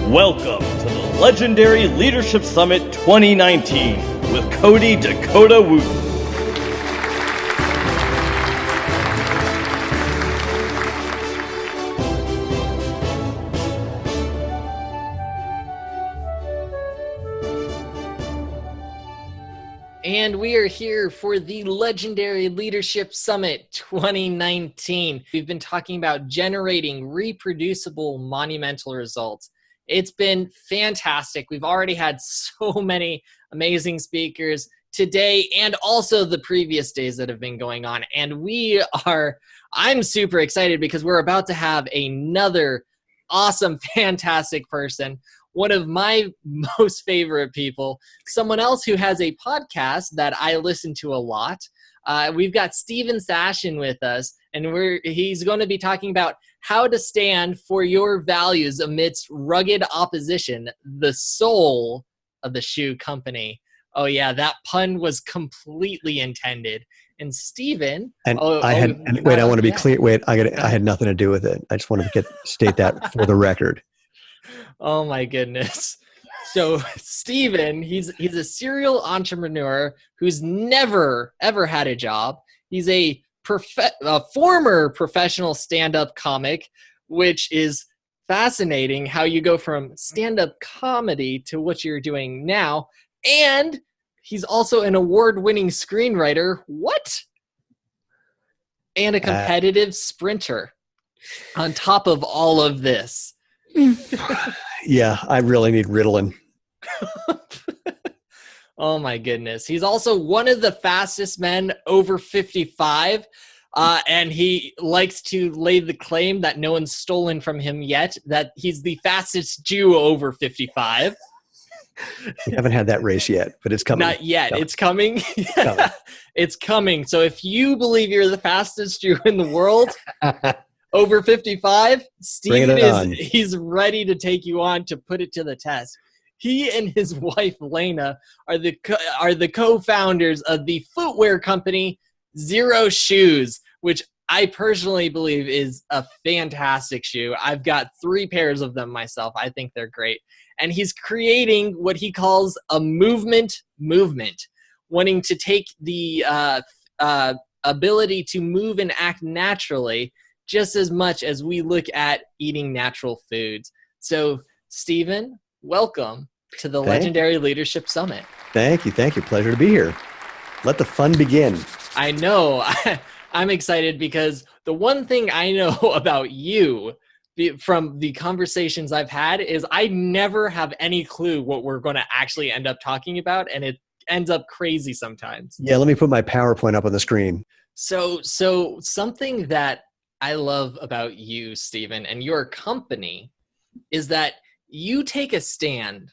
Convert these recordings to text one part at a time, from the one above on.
Welcome to the Legendary Leadership Summit 2019 with Cody, Dakota, Wooten. And we are here for the Legendary Leadership Summit 2019. We've been talking about generating reproducible, monumental results. It's been fantastic. We've already had so many amazing speakers today and also the previous days that have been going on. And I'm super excited because we're about to have another awesome, fantastic person. One of my most favorite people, someone else who has a podcast that I listen to a lot. We've got Steven Sashin with us, and he's going to be talking about how to stand for your values amidst rugged opposition, the soul of the shoe company. Oh yeah, that pun was completely intended. And Steven, I want to be clear. I had nothing to do with it. I just want to state that for the record. Oh my goodness. So Steven, he's a serial entrepreneur who's never, ever had a job. He's a former professional stand-up comic, which is fascinating how you go from stand-up comedy to what you're doing now. And he's also an award-winning screenwriter. What? And a competitive sprinter on top of all of this. Yeah, I really need Ritalin. Oh my goodness. He's also one of the fastest men over 55. And he likes to lay the claim that no one's stolen from him yet, that he's the fastest Jew over 55. We haven't had that race yet, but it's coming. Not yet. It's coming. It's coming. So if you believe you're the fastest Jew in the world, over 55, Steven he's ready to take you on to put it to the test. He and his wife, Lena, are the co-founders of the footwear company Zero Shoes, which I personally believe is a fantastic shoe. I've got 3 pairs of them myself. I think they're great. And he's creating what he calls a movement, wanting to take the ability to move and act naturally just as much as we look at eating natural foods. So, Steven, welcome to the Legendary Leadership Summit. Thank you. Pleasure to be here. Let the fun begin. I know. I'm excited because the one thing I know about you from the conversations I've had is I never have any clue what we're going to actually end up talking about, and it ends up crazy sometimes. Yeah, let me put my PowerPoint up on the screen. So something that I love about you, Steven, and your company is that you take a stand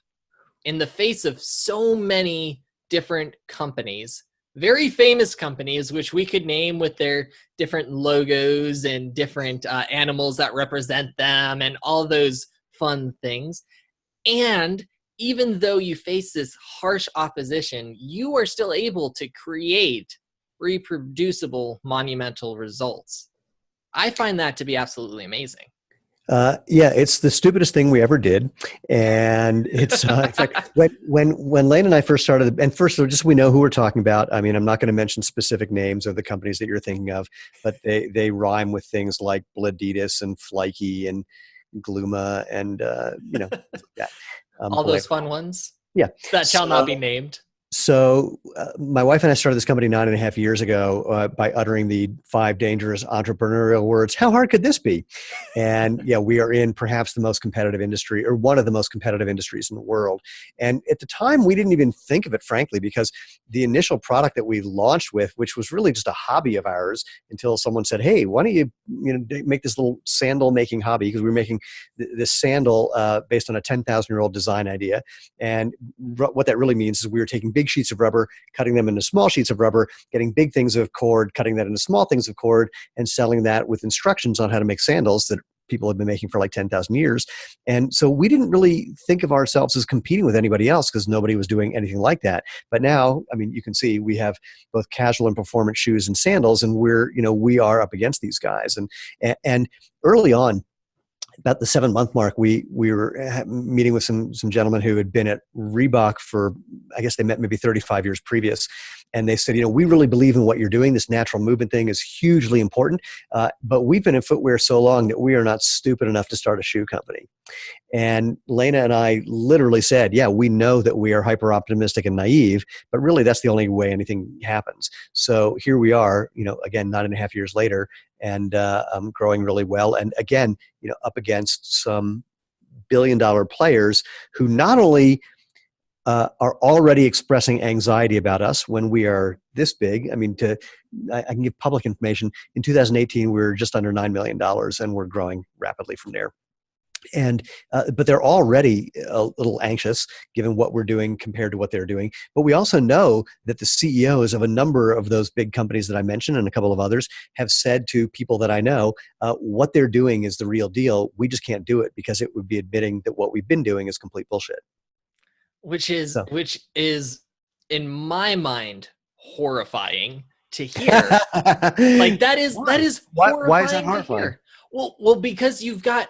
in the face of so many different companies, very famous companies, which we could name with their different logos and different animals that represent them and all those fun things. And even though you face this harsh opposition, you are still able to create reproducible, monumental results. I find that to be absolutely amazing. Yeah, it's the stupidest thing we ever did. And it's, in fact, when Lane and I first started, and first, just so we know who we're talking about, I mean, I'm not going to mention specific names of the companies that you're thinking of, but they rhyme with things like Bladitas and Flykey and Gluma and, that. All those fun ones? Yeah. That shall not be named. So my wife and I started this company 9.5 years ago by uttering the 5 dangerous entrepreneurial words. How hard could this be? And yeah, we are in perhaps the most competitive industry, or one of the most competitive industries in the world. And at the time, we didn't even think of it, frankly, because the initial product that we launched with, which was really just a hobby of ours, until someone said, "Hey, why don't you make this little sandal making hobby?" Because we were making this sandal based on a 10,000-year-old design idea. And what that really means is we were taking big sheets of rubber, cutting them into small sheets of rubber, getting big things of cord, cutting that into small things of cord, and selling that with instructions on how to make sandals that people have been making for like 10,000 years. And so we didn't really think of ourselves as competing with anybody else because nobody was doing anything like that. But now, I mean, you can see we have both casual and performance shoes and sandals, and we are up against these guys. And early on, about the 7-month mark, we were meeting with some gentlemen who had been at Reebok for, I guess they met maybe 35 years previous. And they said, we really believe in what you're doing. This natural movement thing is hugely important. But we've been in footwear so long that we are not stupid enough to start a shoe company. And Lena and I literally said, yeah, we know that we are hyper optimistic and naive, but really that's the only way anything happens. So here we are, again, 9.5 years later, and growing really well. And again, up against some billion-dollar players who not only are already expressing anxiety about us when we are this big. I mean, I can give public information. In 2018, we were just under $9 million, and we're growing rapidly from there. And but they're already a little anxious given what we're doing compared to what they're doing. But we also know that the CEOs of a number of those big companies that I mentioned and a couple of others have said to people that I know, what they're doing is the real deal. We just can't do it because it would be admitting that what we've been doing is complete bullshit. Which is in my mind horrifying to hear. Like that is horrifying why is that to horrifying? hear. Well, because you've got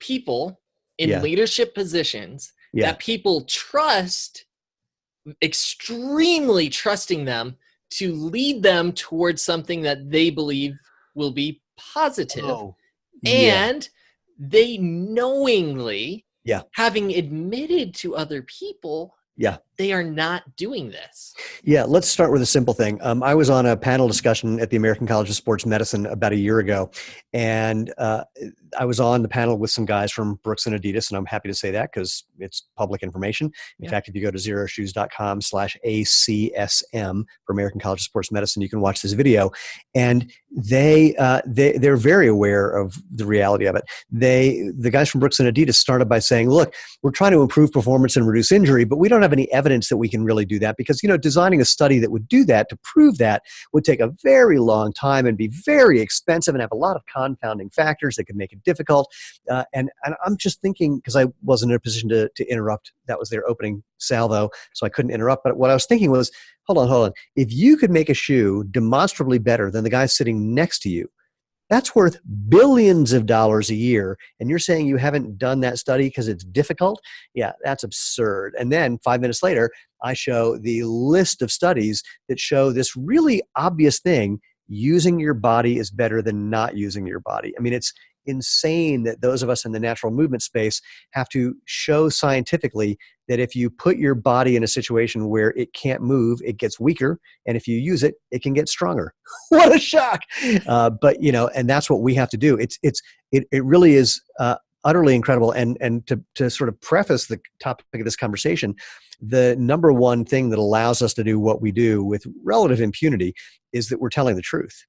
people in leadership positions that people trust, extremely trusting them to lead them towards something that they believe will be positive. And they knowingly, having admitted to other people, they are not doing this. Yeah, let's start with a simple thing. I was on a panel discussion at the American College of Sports Medicine about a year ago, and I was on the panel with some guys from Brooks and Adidas, and I'm happy to say that because it's public information. In fact, if you go to zeroshoes.com/ACSM for American College of Sports Medicine, you can watch this video. And they're very aware of the reality of it. The guys from Brooks and Adidas started by saying, look, we're trying to improve performance and reduce injury, but we don't have any evidence that we can really do that because, designing a study that would do that to prove that would take a very long time and be very expensive and have a lot of confounding factors that could make it difficult. And I'm just thinking, because I wasn't in a position to interrupt, that was their opening salvo, so I couldn't interrupt. But what I was thinking was, hold on. If you could make a shoe demonstrably better than the guy sitting next to you, that's worth billions of dollars a year. And you're saying you haven't done that study because it's difficult? Yeah, that's absurd. And then 5 minutes later, I show the list of studies that show this really obvious thing: using your body is better than not using your body. I mean, it's insane that those of us in the natural movement space have to show scientifically that if you put your body in a situation where it can't move, it gets weaker, and if you use it, it can get stronger. What a shock! But and that's what we have to do. It really is utterly incredible. And to sort of preface the topic of this conversation, the number one thing that allows us to do what we do with relative impunity is that we're telling the truth.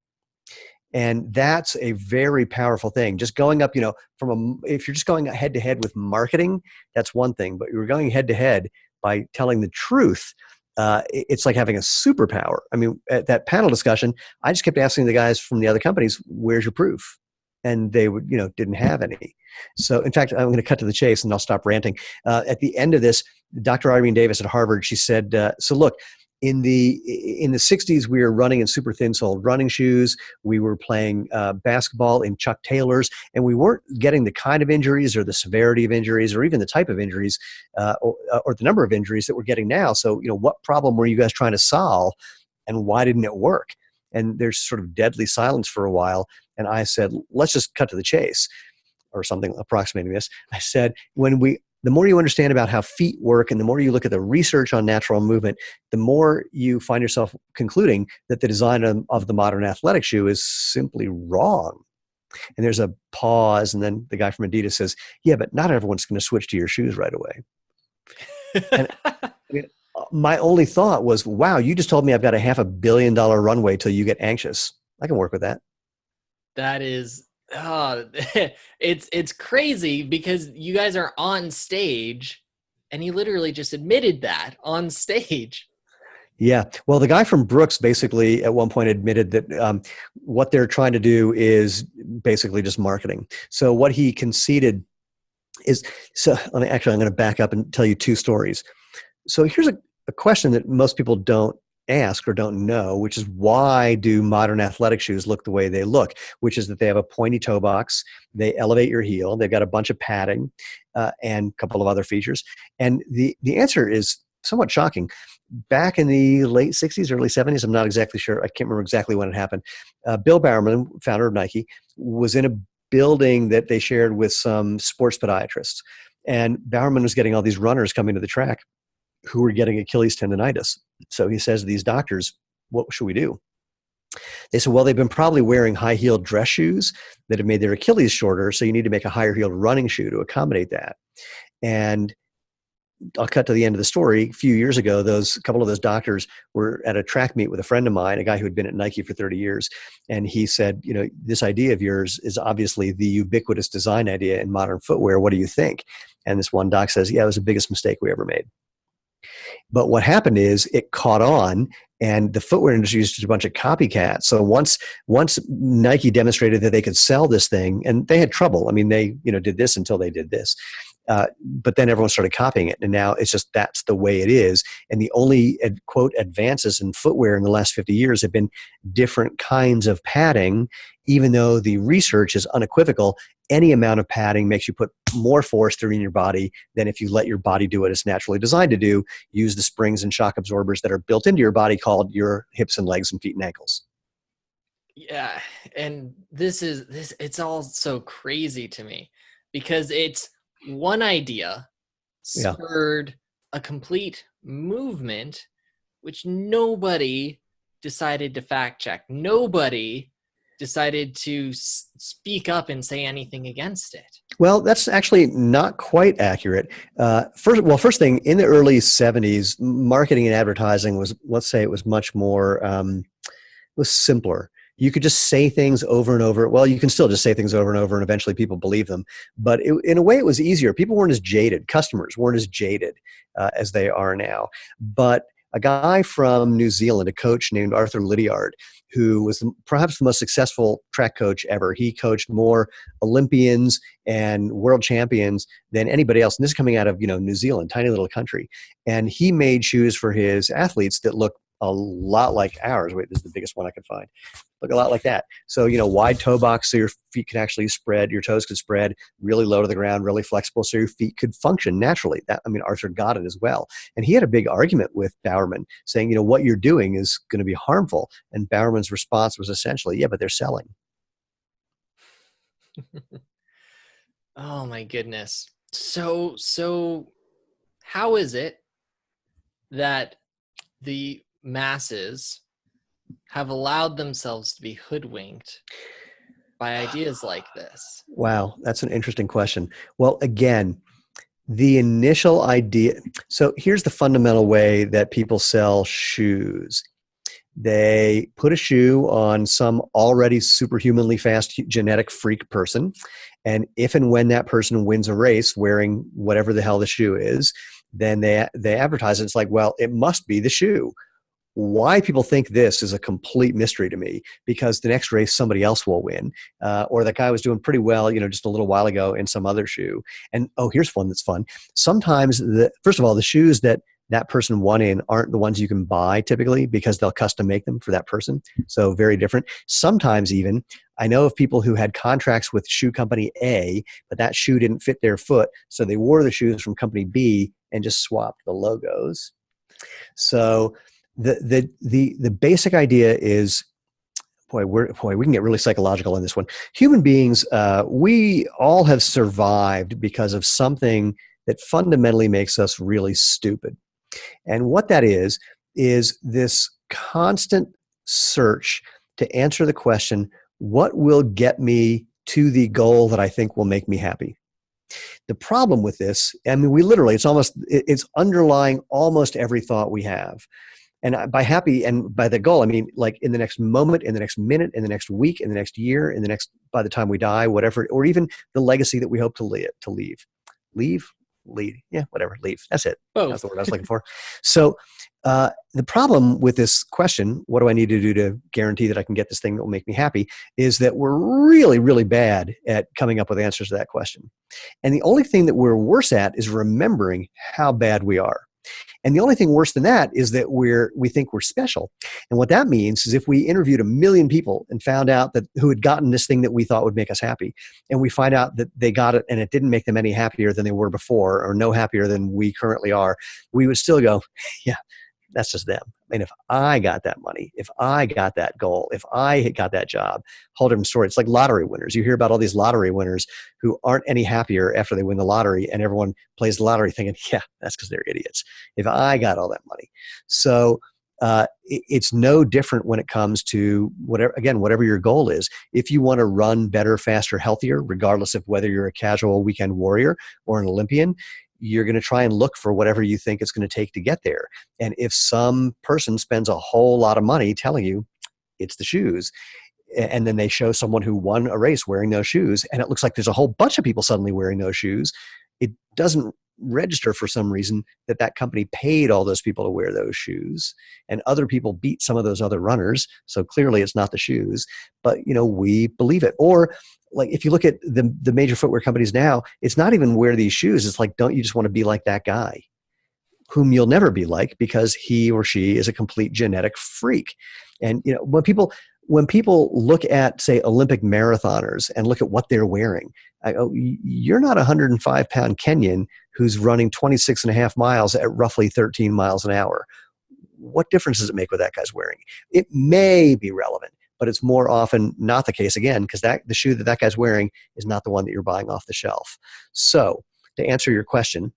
And that's a very powerful thing. Just going up, if you're just going head to head with marketing, that's one thing. But you're going head to head by telling the truth. It's like having a superpower. I mean, at that panel discussion, I just kept asking the guys from the other companies, "Where's your proof?" And they would, didn't have any. So, in fact, I'm going to cut to the chase, and I'll stop ranting. At the end of this, Dr. Irene Davis at Harvard, she said, "So look." In the 60s, we were running in super thin-soled running shoes. We were playing basketball in Chuck Taylors, and we weren't getting the kind of injuries or the severity of injuries or even the type of injuries or the number of injuries that we're getting now. So, what problem were you guys trying to solve, and why didn't it work? And there's sort of deadly silence for a while. And I said, let's just cut to the chase, or something approximating this. I said, the more you understand about how feet work and the more you look at the research on natural movement, the more you find yourself concluding that the design of the modern athletic shoe is simply wrong. And there's a pause, and then the guy from Adidas says, yeah, but not everyone's going to switch to your shoes right away. And my only thought was, wow, you just told me I've got a $500 million runway till you get anxious. I can work with that. That is... it's crazy because you guys are on stage and he literally just admitted that on stage. Yeah. Well, the guy from Brooks basically at one point admitted that what they're trying to do is basically just marketing. So what he conceded is, I'm going to back up and tell you two stories. So here's a question that most people don't ask or don't know, which is why do modern athletic shoes look the way they look, which is that they have a pointy toe box, they elevate your heel, they've got a bunch of padding and a couple of other features. And the answer is somewhat shocking. Back in the late 60s, early 70s, I'm not exactly sure, I can't remember exactly when it happened, Bill Bowerman, founder of Nike, was in a building that they shared with some sports podiatrists. And Bowerman was getting all these runners coming to the track who were getting Achilles tendonitis. So he says to these doctors, what should we do? They said, well, they've been probably wearing high-heeled dress shoes that have made their Achilles shorter, so you need to make a higher-heeled running shoe to accommodate that. And I'll cut to the end of the story. A few years ago, a couple of those doctors were at a track meet with a friend of mine, a guy who had been at Nike for 30 years. And he said, this idea of yours is obviously the ubiquitous design idea in modern footwear. What do you think? And this one doc says, yeah, it was the biggest mistake we ever made. But what happened is it caught on, and the footwear industry is just a bunch of copycats. So once Nike demonstrated that they could sell this thing, and they had trouble. I mean, they did this until they did this. But then everyone started copying it, and now it's just that's the way it is. And the only quote advances in footwear in the last 50 years have been different kinds of padding, even though the research is unequivocal. Any amount of padding makes you put more force through in your body than if you let your body do what it's naturally designed to do. Use the springs and shock absorbers that are built into your body called your hips and legs and feet and ankles. Yeah, and it's all so crazy to me because it's one idea spurred a complete movement, which nobody decided to fact check. Nobody decided to speak up and say anything against it. Well, that's actually not quite accurate. First thing, in the early 70s, marketing and advertising was, let's say it was much more, was simpler. You could just say things over and over. Well, you can still just say things over and over, and eventually people believe them. But in a way, it was easier. People weren't as jaded. Customers weren't as jaded as they are now. But a guy from New Zealand, a coach named Arthur Lydiard, who was perhaps the most successful track coach ever. He coached more Olympians and world champions than anybody else. And this is coming out of New Zealand, tiny little country. And he made shoes for his athletes that look a lot like ours. Wait, this is the biggest one I could find. Look a lot like that. So, wide toe box so your feet can actually spread, your toes could spread, really low to the ground, really flexible so your feet could function naturally. Arthur got it as well. And he had a big argument with Bowerman saying, what you're doing is going to be harmful. And Bowerman's response was essentially, yeah, but they're selling. Oh my goodness. So how is it that the masses have allowed themselves to be hoodwinked by ideas like this? Wow, that's an interesting question. Well, again, the initial idea. So here's the fundamental way that people sell shoes. They put a shoe on some already superhumanly fast genetic freak person. And if and when that person wins a race wearing whatever the hell the shoe is, then they advertise it. It's like, well, it must be the shoe. Why people think this is a complete mystery to me, because the next race somebody else will win, or that guy was doing pretty well, just a little while ago in some other shoe. And here's one that's fun. Sometimes, first of all, the shoes that person won in aren't the ones you can buy typically because they'll custom make them for that person. So very different. Sometimes even, I know of people who had contracts with shoe company A, but that shoe didn't fit their foot, so they wore the shoes from company B and just swapped the logos. So the basic idea is, we can get really psychological in this one. Human beings, we all have survived because of something that fundamentally makes us really stupid. And what that is this constant search to answer the question, what will get me to the goal that I think will make me happy? The problem with this, it's underlying almost every thought we have. And by happy and by the goal, I mean like in the next moment, in the next minute, in the next week, in the next year, by the time we die, whatever, or even the legacy that we hope to leave. Lead. Yeah, whatever. Leave. That's it. Both. That's the word I was looking for. So the problem with this question, what do I need to do to guarantee that I can get this thing that will make me happy, is that we're really, really bad at coming up with answers to that question. And the only thing that we're worse at is remembering how bad we are. And the only thing worse than that is that we think we're special. And what that means is if we interviewed 1 million people and found out that who had gotten this thing that we thought would make us happy, and we find out that they got it and it didn't make them any happier than they were before or no happier than we currently are, we would still go, yeah, that's just them. I mean, if I got that money, if I got that goal, if I got that job, whole different story. It's like lottery winners. You hear about all these lottery winners who aren't any happier after they win the lottery, and everyone plays the lottery thinking, yeah, that's because they're idiots. If I got all that money. So it's no different when it comes to whatever your goal is. If you want to run better, faster, healthier, regardless of whether you're a casual weekend warrior or an Olympian, you're going to try and look for whatever you think it's going to take to get there. And if some person spends a whole lot of money telling you it's the shoes, and then they show someone who won a race wearing those shoes, and it looks like there's a whole bunch of people suddenly wearing those shoes, it doesn't register for some reason that company paid all those people to wear those shoes, and other people beat some of those other runners. So clearly it's not the shoes, but we believe it. Or like if you look at the major footwear companies now, it's not even wear these shoes. It's like, don't you just want to be like that guy whom you'll never be like because he or she is a complete genetic freak? And when people look at, say, Olympic marathoners and look at what they're wearing, I go, you're not a 105-pound Kenyan who's running 26 and a half miles at roughly 13 miles an hour. What difference does it make what that guy's wearing? It may be relevant, but it's more often not the case, again, because the shoe that guy's wearing is not the one that you're buying off the shelf. So to answer your question,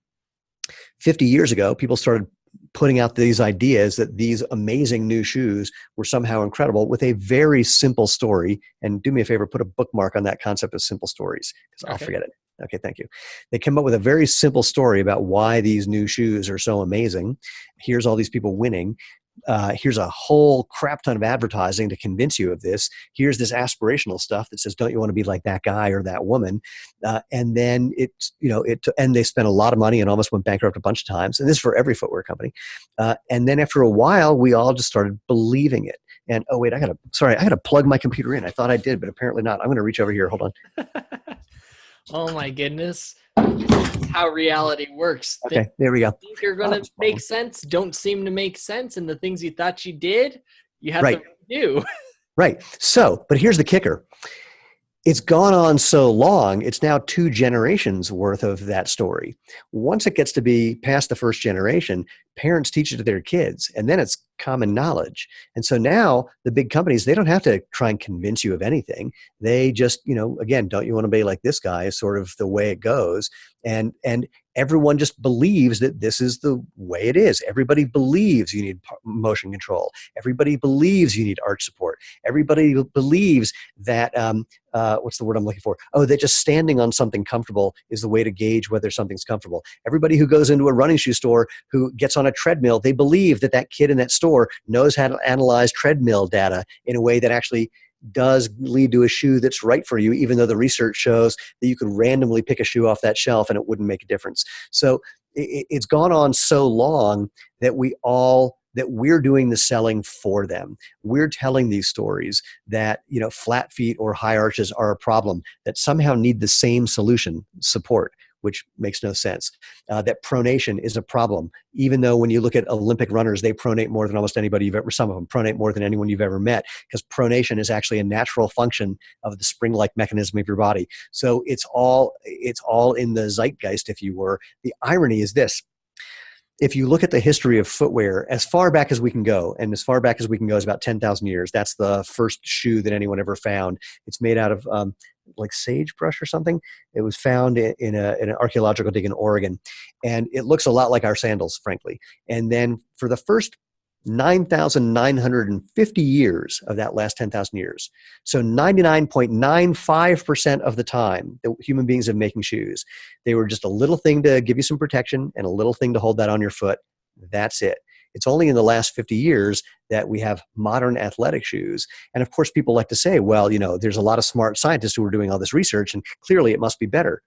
50 years ago, people started putting out these ideas that these amazing new shoes were somehow incredible with a very simple story. And do me a favor, put a bookmark on that concept of simple stories, because I'll forget it. Okay, thank you. They came up with a very simple story about why these new shoes are so amazing. Here's all these people winning. Here's a whole crap ton of advertising to convince you of this. Here's this aspirational stuff that says, don't you want to be like that guy or that woman? And then and they spent a lot of money and almost went bankrupt a bunch of times. And this is for every footwear company. And then after a while, we all just started believing it. And oh wait, I gotta plug my computer in. I thought I did, but apparently not. I'm going to reach over here. Hold on. Oh my goodness. How reality works. Okay, there we go. Think you're going to make sense, don't seem to make sense, and the things you thought you did, you have to do. Right. So, but here's the kicker. It's gone on so long, it's now 2 generations worth of that story. Once it gets to be past the first generation, parents teach it to their kids, and then it's common knowledge. And so now the big companies, they don't have to try and convince you of anything. They just, again, don't you want to be like this guy is sort of the way it goes. And everyone just believes that this is the way it is. Everybody believes you need motion control. Everybody believes you need arch support. Everybody believes that, what's the word I'm looking for? Oh, that just standing on something comfortable is the way to gauge whether something's comfortable. Everybody who goes into a running shoe store who gets on a treadmill, they believe that kid in that store knows how to analyze treadmill data in a way that actually does lead to a shoe that's right for you, even though the research shows that you could randomly pick a shoe off that shelf and it wouldn't make a difference. So it's gone on so long that we're doing the selling for them. We're telling these stories that, flat feet or high arches are a problem, that somehow need the same solution, support, which makes no sense. That pronation is a problem, even though when you look at Olympic runners, they pronate more than almost anybody some of them pronate more than anyone you've ever met, because pronation is actually a natural function of the spring-like mechanism of your body. So it's all in the zeitgeist, if you were. The irony is this. If you look at the history of footwear, as far back as we can go, and as far back as we can go is about 10,000 years. That's the first shoe that anyone ever found. It's made out of like sagebrush or something. It was found in an archaeological dig in Oregon. And it looks a lot like our sandals, frankly. And then for the first 9,950 years of that last 10,000 years. So 99.95% of the time that human beings have making shoes, they were just a little thing to give you some protection and a little thing to hold that on your foot. That's it. It's only in the last 50 years that we have modern athletic shoes. And of course, people like to say, well, there's a lot of smart scientists who are doing all this research and clearly it must be better.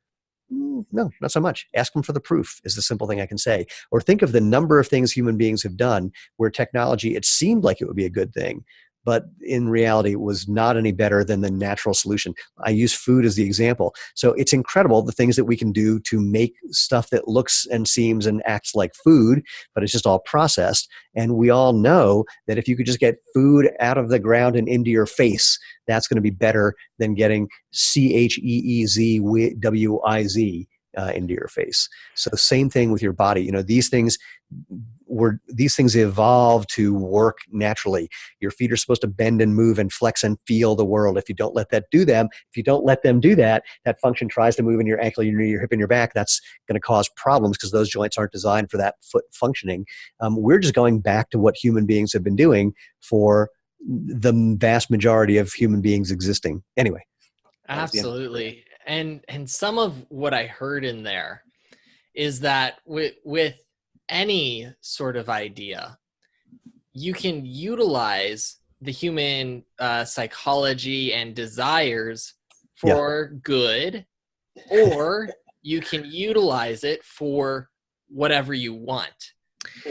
No, not so much. Ask them for the proof is the simple thing I can say. Or think of the number of things human beings have done where technology, it seemed like it would be a good thing, but in reality was not any better than the natural solution. I use food as the example. So it's incredible the things that we can do to make stuff that looks and seems and acts like food, but it's just all processed. And we all know that if you could just get food out of the ground and into your face, that's going to be better than getting CHEEZWIZ into your face. So same thing with your body. You know, these things evolve to work naturally. Your feet are supposed to bend and move and flex and feel the world. If you don't let them do that, that function tries to move in your ankle, your knee, your hip, and your back. That's going to cause problems because those joints aren't designed for that foot functioning. We're just going back to what human beings have been doing for the vast majority of human beings existing. Anyway. Absolutely. And some of what I heard in there is that with any sort of idea, you can utilize the human psychology and desires for good, or you can utilize it for whatever you want,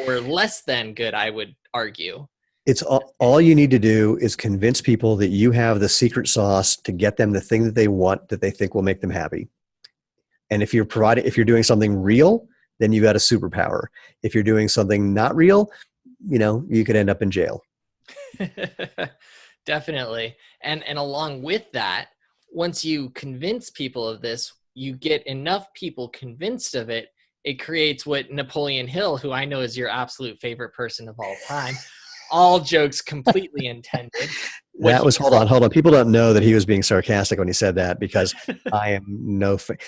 or less than good, I would argue. It's all you need to do is convince people that you have the secret sauce to get them the thing that they want, that they think will make them happy. And if you're doing something real, then you got a superpower. If you're doing something not real, you know, you could end up in jail. Definitely. And along with that, once you convince people of this, you get enough people convinced of it, it creates what Napoleon Hill, who I know is your absolute favorite person of all time, all jokes completely intended. Hold on. People don't know that he was being sarcastic when he said that, because I am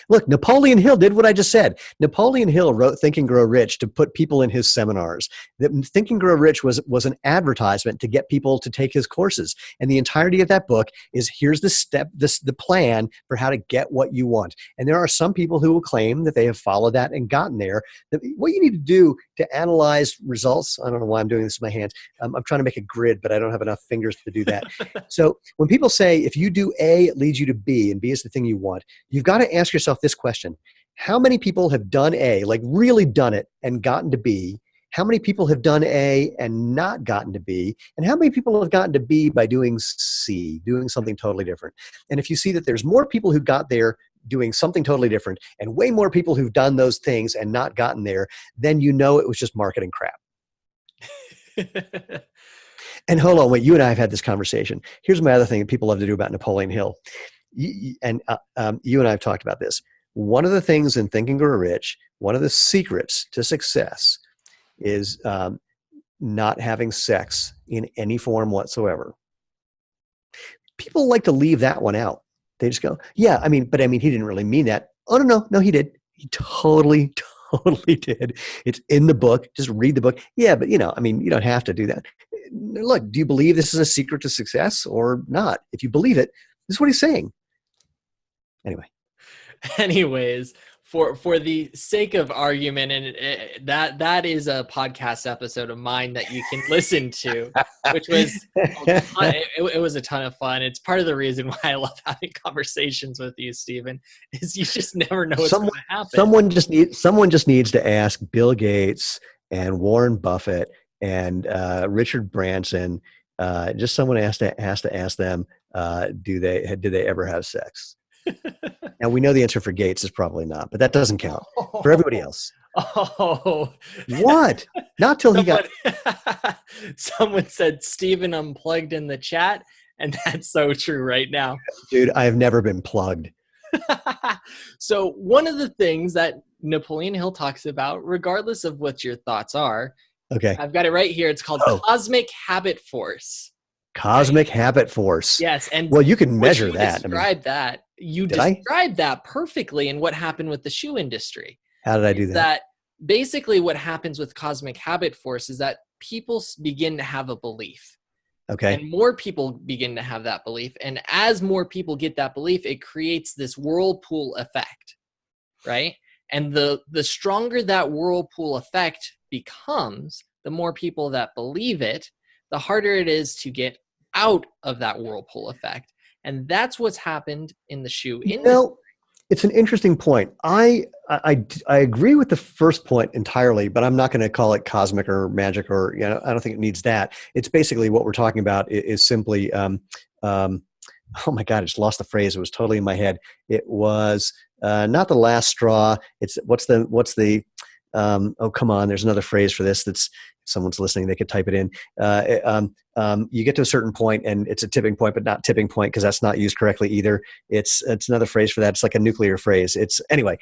look, Napoleon Hill did what I just said. Napoleon Hill wrote Think and Grow Rich to put people in his seminars. Think and Grow Rich was an advertisement to get people to take his courses. And the entirety of that book is, here's the plan for how to get what you want. And there are some people who will claim that they have followed that and gotten there. What you need to do to analyze results, I don't know why I'm doing this with my hands. I'm trying to make a grid, but I don't have enough fingers to do that. So when people say, if you do A, it leads you to B, and B is the thing you want, you've got to ask yourself this question. How many people have done A, like really done it and gotten to B? How many people have done A and not gotten to B? And how many people have gotten to B by doing C, doing something totally different? And if you see that there's more people who got there doing something totally different and way more people who've done those things and not gotten there, then you know it was just marketing crap. And hold on, wait, you and I have had this conversation. Here's my other thing that people love to do about Napoleon Hill. You and I have talked about this. One of the things in Think and Grow Rich, one of the secrets to success is not having sex in any form whatsoever. People like to leave that one out. They just go, yeah, he didn't really mean that. Oh, no, he did. He totally did. It's in the book. Just read the book. Yeah, but you don't have to do that. Look, do you believe this is a secret to success or not? If you believe it, this is what he's saying. Anyways, for the sake of argument, and that is a podcast episode of mine that you can listen to, which was it was a ton of fun. It's part of the reason why I love having conversations with you, Stephen, is you just never know what's going to happen. Someone just needs to ask Bill Gates and Warren Buffett and Richard Branson. Just someone has to ask them, did they ever have sex? Now we know the answer for Gates is probably not, but that doesn't count for everybody else. Oh, what? Not till he got. Someone said Stephen unplugged in the chat, and that's so true right now. Dude, I have never been plugged. So one of the things that Napoleon Hill talks about, regardless of what your thoughts are, okay, I've got it right here. It's called Cosmic Habit Force. Cosmic habit force. Yes, and well, you can measure that. You described that perfectly in what happened with the shoe industry. How did I do that? That basically what happens with cosmic habit force is that people begin to have a belief. Okay. And more people begin to have that belief. And as more people get that belief, it creates this whirlpool effect, right? And the stronger that whirlpool effect becomes, the more people that believe it, the harder it is to get out of that whirlpool effect. And that's what's happened in the shoe industry. It's an interesting point. I agree with the first point entirely, but I'm not going to call it cosmic or magic, or I don't think it needs that. It's basically what we're talking about is simply. Um, oh my God, I just lost the phrase. It was totally in my head. It was not the last straw. It's what's the oh, come on. There's another phrase for this. That's, if someone's listening, they could type it in. You get to a certain point and it's a tipping point, but not tipping point, because that's not used correctly either. It's another phrase for that. It's like a nuclear phrase. It's anyway,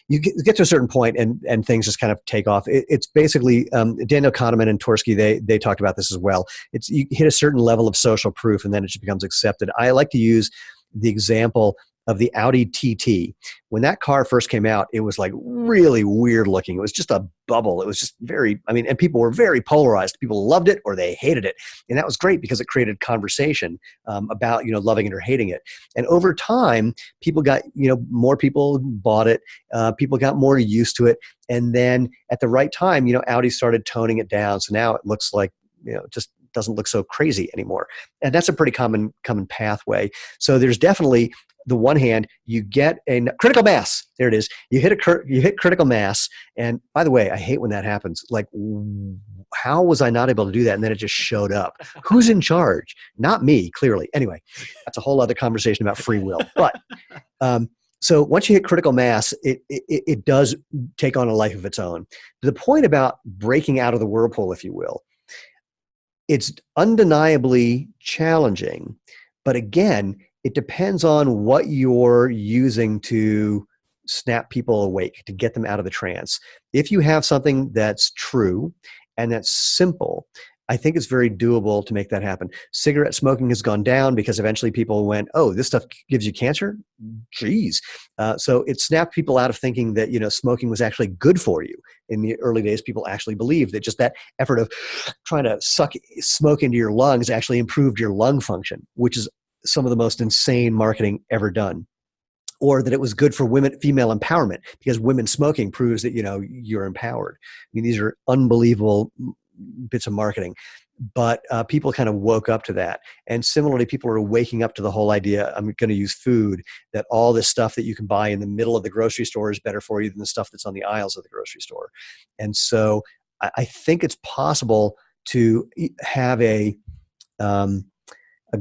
you get to a certain point and things just kind of take off. It's basically, Daniel Kahneman and Tversky, they talked about this as well. It's, you hit a certain level of social proof and then it just becomes accepted. I like to use the example of the Audi TT. When that car first came out, it was like really weird looking. It was just a bubble. It was just very, and people were very polarized. People loved it or they hated it. And that was great because it created conversation about, loving it or hating it. And over time, people got, more people bought it. People got more used to it. And then at the right time, Audi started toning it down. So now it looks like, just doesn't look so crazy anymore. And that's a pretty common pathway. So there's definitely, the one hand, you get a critical mass. There it is. You hit critical mass. And by the way, I hate when that happens. Like, how was I not able to do that? And then it just showed up. Who's in charge? Not me, clearly. Anyway, that's a whole other conversation about free will. But so once you hit critical mass, it does take on a life of its own. The point about breaking out of the whirlpool, if you will, it's undeniably challenging. But again, it depends on what you're using to snap people awake, to get them out of the trance. If you have something that's true and that's simple, I think it's very doable to make that happen. Cigarette smoking has gone down because eventually people went, oh, this stuff gives you cancer? Geez. So it snapped people out of thinking that, smoking was actually good for you. In the early days, people actually believed that just that effort of trying to suck smoke into your lungs actually improved your lung function, which is some of the most insane marketing ever done. Or that it was good for women, female empowerment, because women smoking proves that, you're empowered. These are unbelievable bits of marketing, but people kind of woke up to that. And similarly, people are waking up to the whole idea, I'm going to use food, that all this stuff that you can buy in the middle of the grocery store is better for you than the stuff that's on the aisles of the grocery store. And so I think it's possible to have a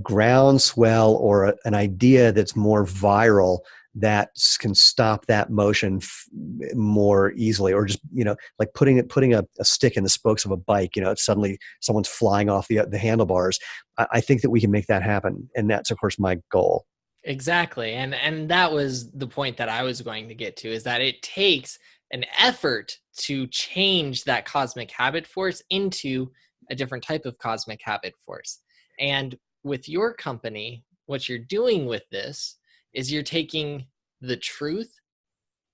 groundswell or an idea that's more viral that can stop that motion more easily, or just like putting a stick in the spokes of a bike. Suddenly someone's flying off the handlebars. I think that we can make that happen, and that's of course my goal. Exactly, and that was the point that I was going to get to, is that it takes an effort to change that cosmic habit force into a different type of cosmic habit force. And with your company, what you're doing with this is you're taking the truth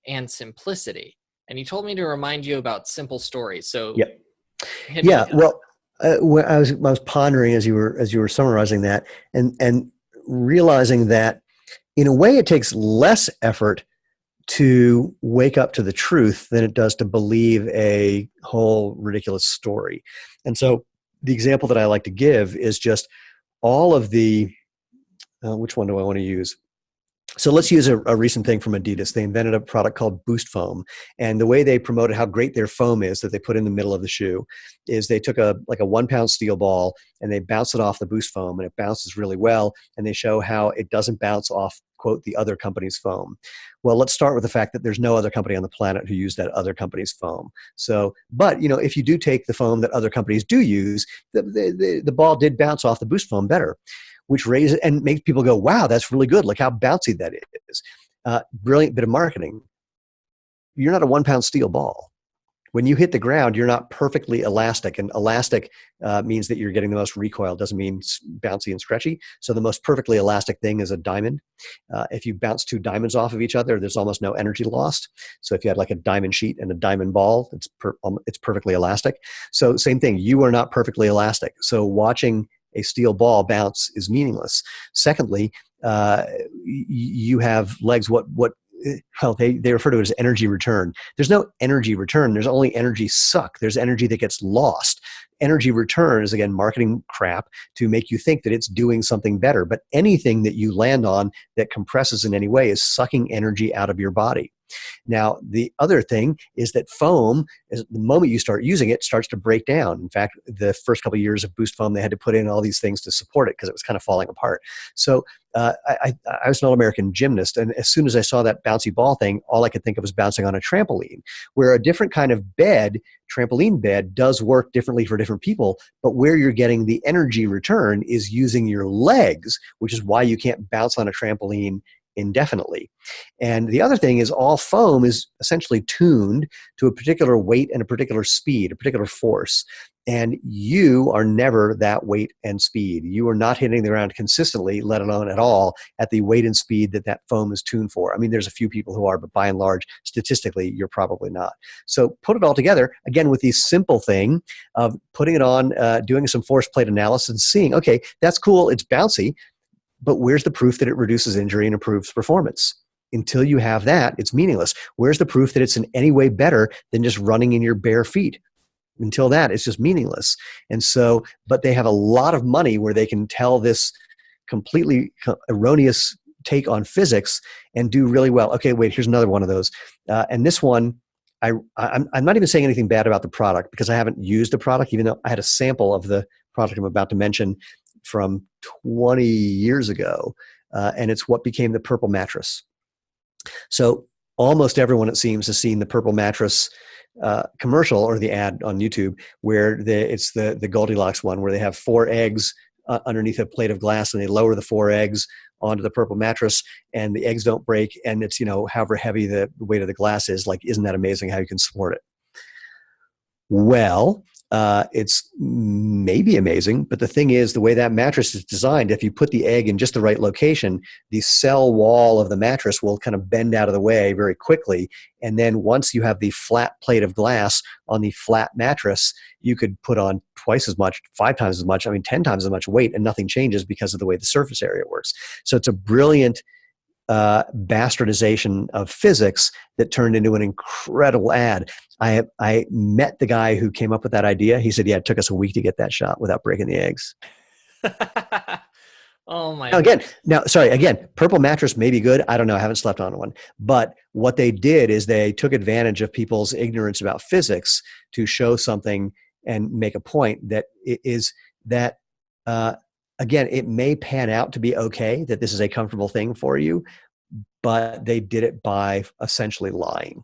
and simplicity. And you told me to remind you about simple stories. So yeah. Well, I was pondering as you were summarizing that, and realizing that in a way it takes less effort to wake up to the truth than it does to believe a whole ridiculous story. And so the example that I like to give is just all of the, which one do I want to use? So let's use a recent thing from Adidas. They invented a product called Boost Foam. And the way they promoted how great their foam is that they put in the middle of the shoe is they took a 1 pound steel ball and they bounce it off the Boost Foam, and it bounces really well. And they show how it doesn't bounce off, quote, the other company's foam. Well, let's start with the fact that there's no other company on the planet who used that other company's foam. So, but if you do take the foam that other companies do use, the ball did bounce off the Boost Foam better, which raises and makes people go, wow, that's really good. Look how bouncy that is. Brilliant bit of marketing. You're not a 1 pound steel ball. When you hit the ground, you're not perfectly elastic. And elastic means that you're getting the most recoil. It doesn't mean bouncy and stretchy. So the most perfectly elastic thing is a diamond. If you bounce 2 diamonds off of each other, there's almost no energy lost. So if you had like a diamond sheet and a diamond ball, it's perfectly elastic. So same thing, you are not perfectly elastic. So watching a steel ball bounce is meaningless. Secondly, you have legs. What well, they refer to it as energy return. There's no energy return. There's only energy suck. There's energy that gets lost. Energy return is, again, marketing crap to make you think that it's doing something better. But anything that you land on that compresses in any way is sucking energy out of your body. Now, the other thing is that foam, is the moment you start using it, starts to break down. In fact, the first couple of years of Boost Foam, they had to put in all these things to support it because it was kind of falling apart. So I was an All-American gymnast, and as soon as I saw that bouncy ball thing, all I could think of was bouncing on a trampoline, where a different kind of bed, trampoline bed, does work differently for different people, but where you're getting the energy return is using your legs, which is why you can't bounce on a trampoline indefinitely. And the other thing is all foam is essentially tuned to a particular weight and a particular speed, a particular force. And you are never that weight and speed. You are not hitting the ground consistently, let alone at all, at the weight and speed that that foam is tuned for. I mean, there's a few people who are, but by and large, statistically, you're probably not. So put it all together, again, with the simple thing of putting it on, doing some force plate analysis and seeing, okay, that's cool, it's bouncy, but where's the proof that it reduces injury and improves performance? Until you have that, it's meaningless. Where's the proof that it's in any way better than just running in your bare feet? Until that, it's just meaningless. And so, but they have a lot of money where they can tell this completely erroneous take on physics and do really well. Okay, wait, here's another one of those. And this one, I'm not even saying anything bad about the product because I haven't used the product, even though I had a sample of the product I'm about to mention from 20 years ago, and it's what became the purple mattress. So almost everyone, it seems, has seen the purple mattress commercial or the ad on YouTube, where it's the Goldilocks one, where they have 4 eggs underneath a plate of glass, and they lower the 4 eggs onto the purple mattress, and the eggs don't break, and it's, however heavy the weight of the glass is. Like, isn't that amazing how you can support it? Well, it's maybe amazing, but the thing is, the way that mattress is designed, if you put the egg in just the right location, the cell wall of the mattress will kind of bend out of the way very quickly. And then once you have the flat plate of glass on the flat mattress, you could put on twice as much, 5 times as much, 10 times as much weight, and nothing changes because of the way the surface area works. So it's a brilliant bastardization of physics that turned into an incredible ad. I met the guy who came up with that idea. He said, yeah, it took us a week to get that shot without breaking the eggs. Oh my Again, purple mattress may be good. I don't know. I haven't slept on one. But what they did is they took advantage of people's ignorance about physics to show something and make a point that is that, again, it may pan out to be okay, that this is a comfortable thing for you, but they did it by essentially lying.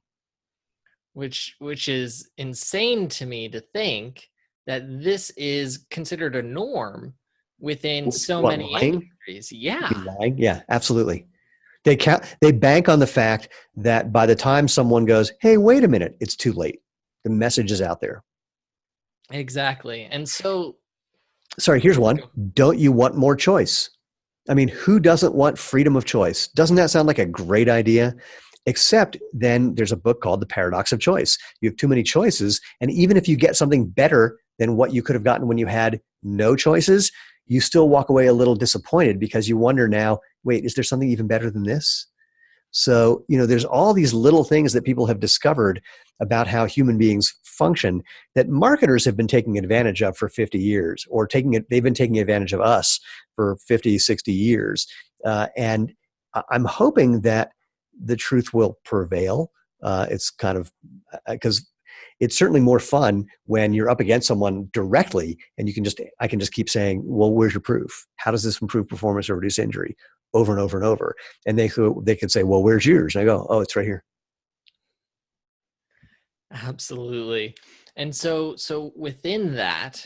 Which is insane to me to think that this is considered a norm within so many industries. Yeah. Lying? Yeah, absolutely. They bank on the fact that by the time someone goes, hey, wait a minute, it's too late. The message is out there. Exactly. And so, sorry, here's one. Don't you want more choice? Who doesn't want freedom of choice? Doesn't that sound like a great idea? Except then there's a book called The Paradox of Choice. You have too many choices, and even if you get something better than what you could have gotten when you had no choices, you still walk away a little disappointed because you wonder now, wait, is there something even better than this? So, there's all these little things that people have discovered about how human beings function that marketers have been taking advantage of for 50 years, or they've been taking advantage of us for 50, 60 years. And I'm hoping that the truth will prevail. It's kind of, because it's certainly more fun when you're up against someone directly and I can just keep saying, well, where's your proof? How does this improve performance or reduce injury? Over and over and over. And they could say, well, where's yours? And I go, oh, it's right here. Absolutely. And so within that,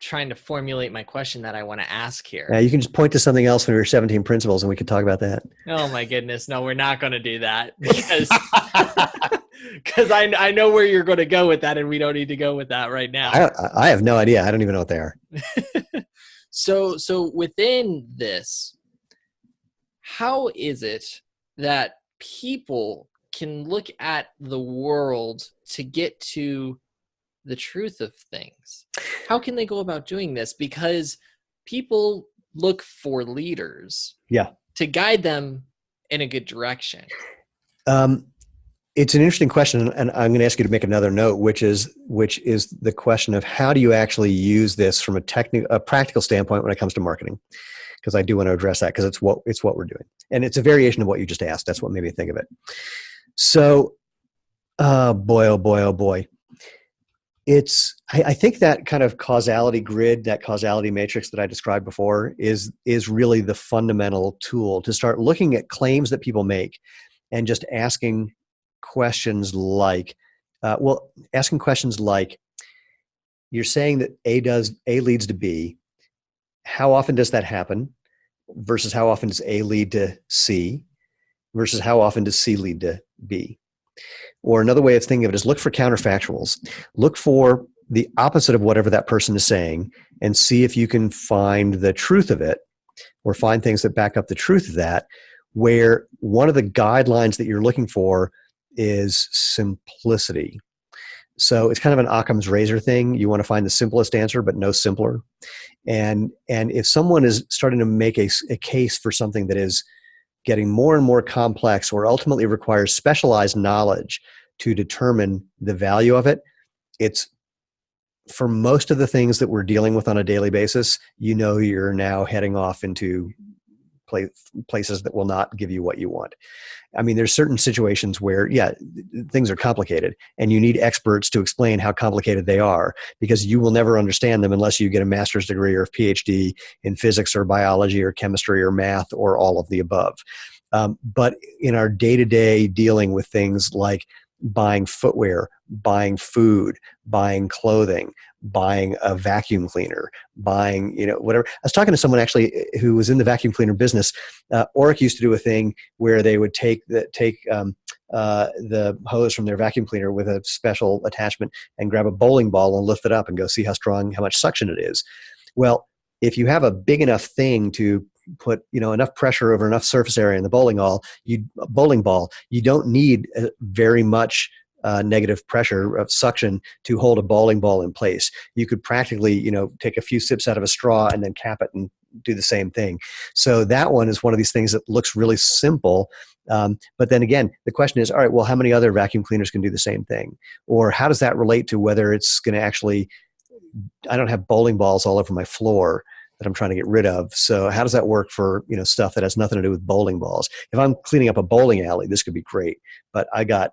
trying to formulate my question that I want to ask here. Yeah, you can just point to something else from your 17 principles and we could talk about that. Oh my goodness. No, we're not going to do that because I know where you're going to go with that, and we don't need to go with that right now. I have no idea. I don't even know what they are. So within this, how is it that people can look at the world to get to the truth of things? How can they go about doing this? Because people look for leaders, yeah, to guide them in a good direction? Um, it's an interesting question, and I'm going to ask you to make another note, which is the question of how do you actually use this from a practical standpoint when it comes to marketing? Because I do want to address that because it's what we're doing, and it's a variation of what you just asked. That's what made me think of it. So, boy, oh boy, oh boy. I think that kind of causality grid, that causality matrix that I described before is really the fundamental tool to start looking at claims that people make and just asking questions like, you're saying that A leads to B. How often does that happen? Versus how often does A lead to C? Versus how often does C lead to B? Or another way of thinking of it is look for counterfactuals. Look for the opposite of whatever that person is saying and see if you can find the truth of it or find things that back up the truth of that, where one of the guidelines that you're looking for is simplicity. So it's kind of an Occam's razor thing. You want to find the simplest answer, but no simpler. And if someone is starting to make a case for something that is getting more and more complex or ultimately requires specialized knowledge to determine the value of it, it's for most of the things that we're dealing with on a daily basis, you're now heading off into places that will not give you what you want. I mean, there's certain situations where, things are complicated and you need experts to explain how complicated they are because you will never understand them unless you get a master's degree or a PhD in physics or biology or chemistry or math or all of the above. But in our day-to-day dealing with things like buying footwear, buying food, buying clothing, buying a vacuum cleaner, buying, whatever. I was talking to someone actually who was in the vacuum cleaner business. Oric used to do a thing where they would take the hose from their vacuum cleaner with a special attachment and grab a bowling ball and lift it up and go see how much suction it is. Well, if you have a big enough thing to put enough pressure over enough surface area in the bowling ball, you don't need very much negative pressure of suction to hold a bowling ball in place. You could practically take a few sips out of a straw and then cap it and do the same thing. So that one is one of these things that looks really simple. But then again, the question is, all right, well, how many other vacuum cleaners can do the same thing? Or how does that relate to whether it's going to actually, I don't have bowling balls all over my floor that I'm trying to get rid of. So how does that work for, stuff that has nothing to do with bowling balls? If I'm cleaning up a bowling alley, this could be great, but I got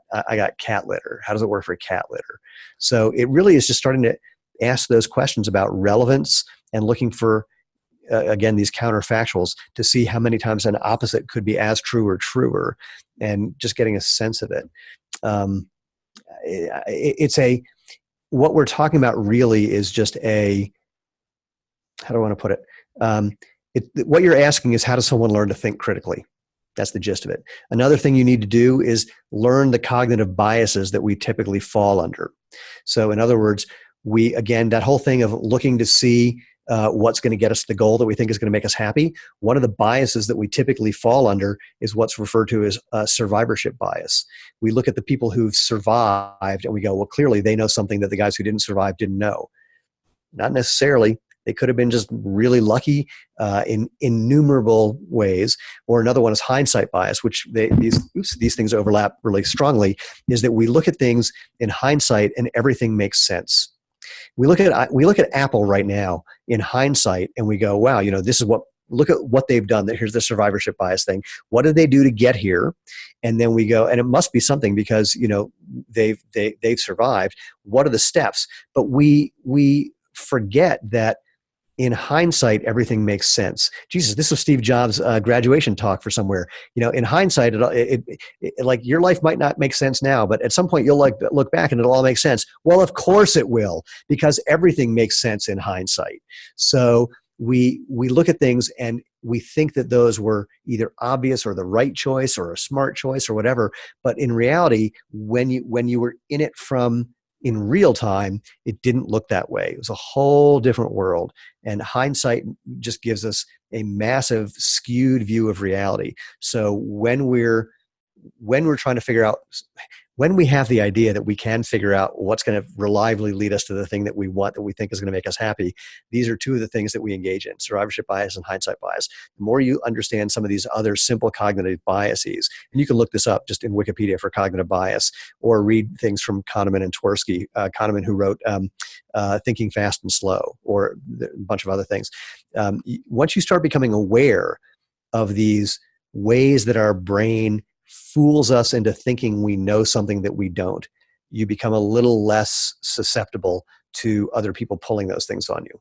cat litter. How does it work for cat litter? So it really is just starting to ask those questions about relevance and looking for, again, these counterfactuals to see how many times an opposite could be as true or truer and just getting a sense of it. What we're talking about really is just how do I want to put it? What you're asking is how does someone learn to think critically? That's the gist of it. Another thing you need to do is learn the cognitive biases that we typically fall under. So in other words, that whole thing of looking to see what's going to get us the goal that we think is going to make us happy. One of the biases that we typically fall under is what's referred to as survivorship bias. We look at the people who've survived and we go, well, clearly they know something that the guys who didn't survive didn't know. Not necessarily. They could have been just really lucky in innumerable ways. Or another one is hindsight bias, which these things overlap really strongly, is that we look at things in hindsight and everything makes sense. We look at Apple right now in hindsight and we go, wow, look at what they've done. Here's the survivorship bias thing. What did they do to get here? And then we go, and it must be something because, they've survived. What are the steps? But we forget that in hindsight, everything makes sense. Jesus, this was Steve Jobs' graduation talk for somewhere. In hindsight, it like your life might not make sense now, but at some point you'll look back and it'll all make sense. Well, of course it will, because everything makes sense in hindsight. So we look at things and we think that those were either obvious or the right choice or a smart choice or whatever. But in reality, when you were in it in real time, it didn't look that way. It was a whole different world. And hindsight just gives us a massive skewed view of reality. So when we're when we're trying to figure out, when we have the idea that we can figure out what's going to reliably lead us to the thing that we want, that we think is going to make us happy, these are two of the things that we engage in: survivorship bias and hindsight bias. The more you understand some of these other simple cognitive biases, and you can look this up just in Wikipedia for cognitive bias, or read things from Kahneman and Tversky, Kahneman, who wrote Thinking Fast and Slow, or a bunch of other things. Once you start becoming aware of these ways that our brain fools us into thinking we know something that we don't, you become a little less susceptible to other people pulling those things on you.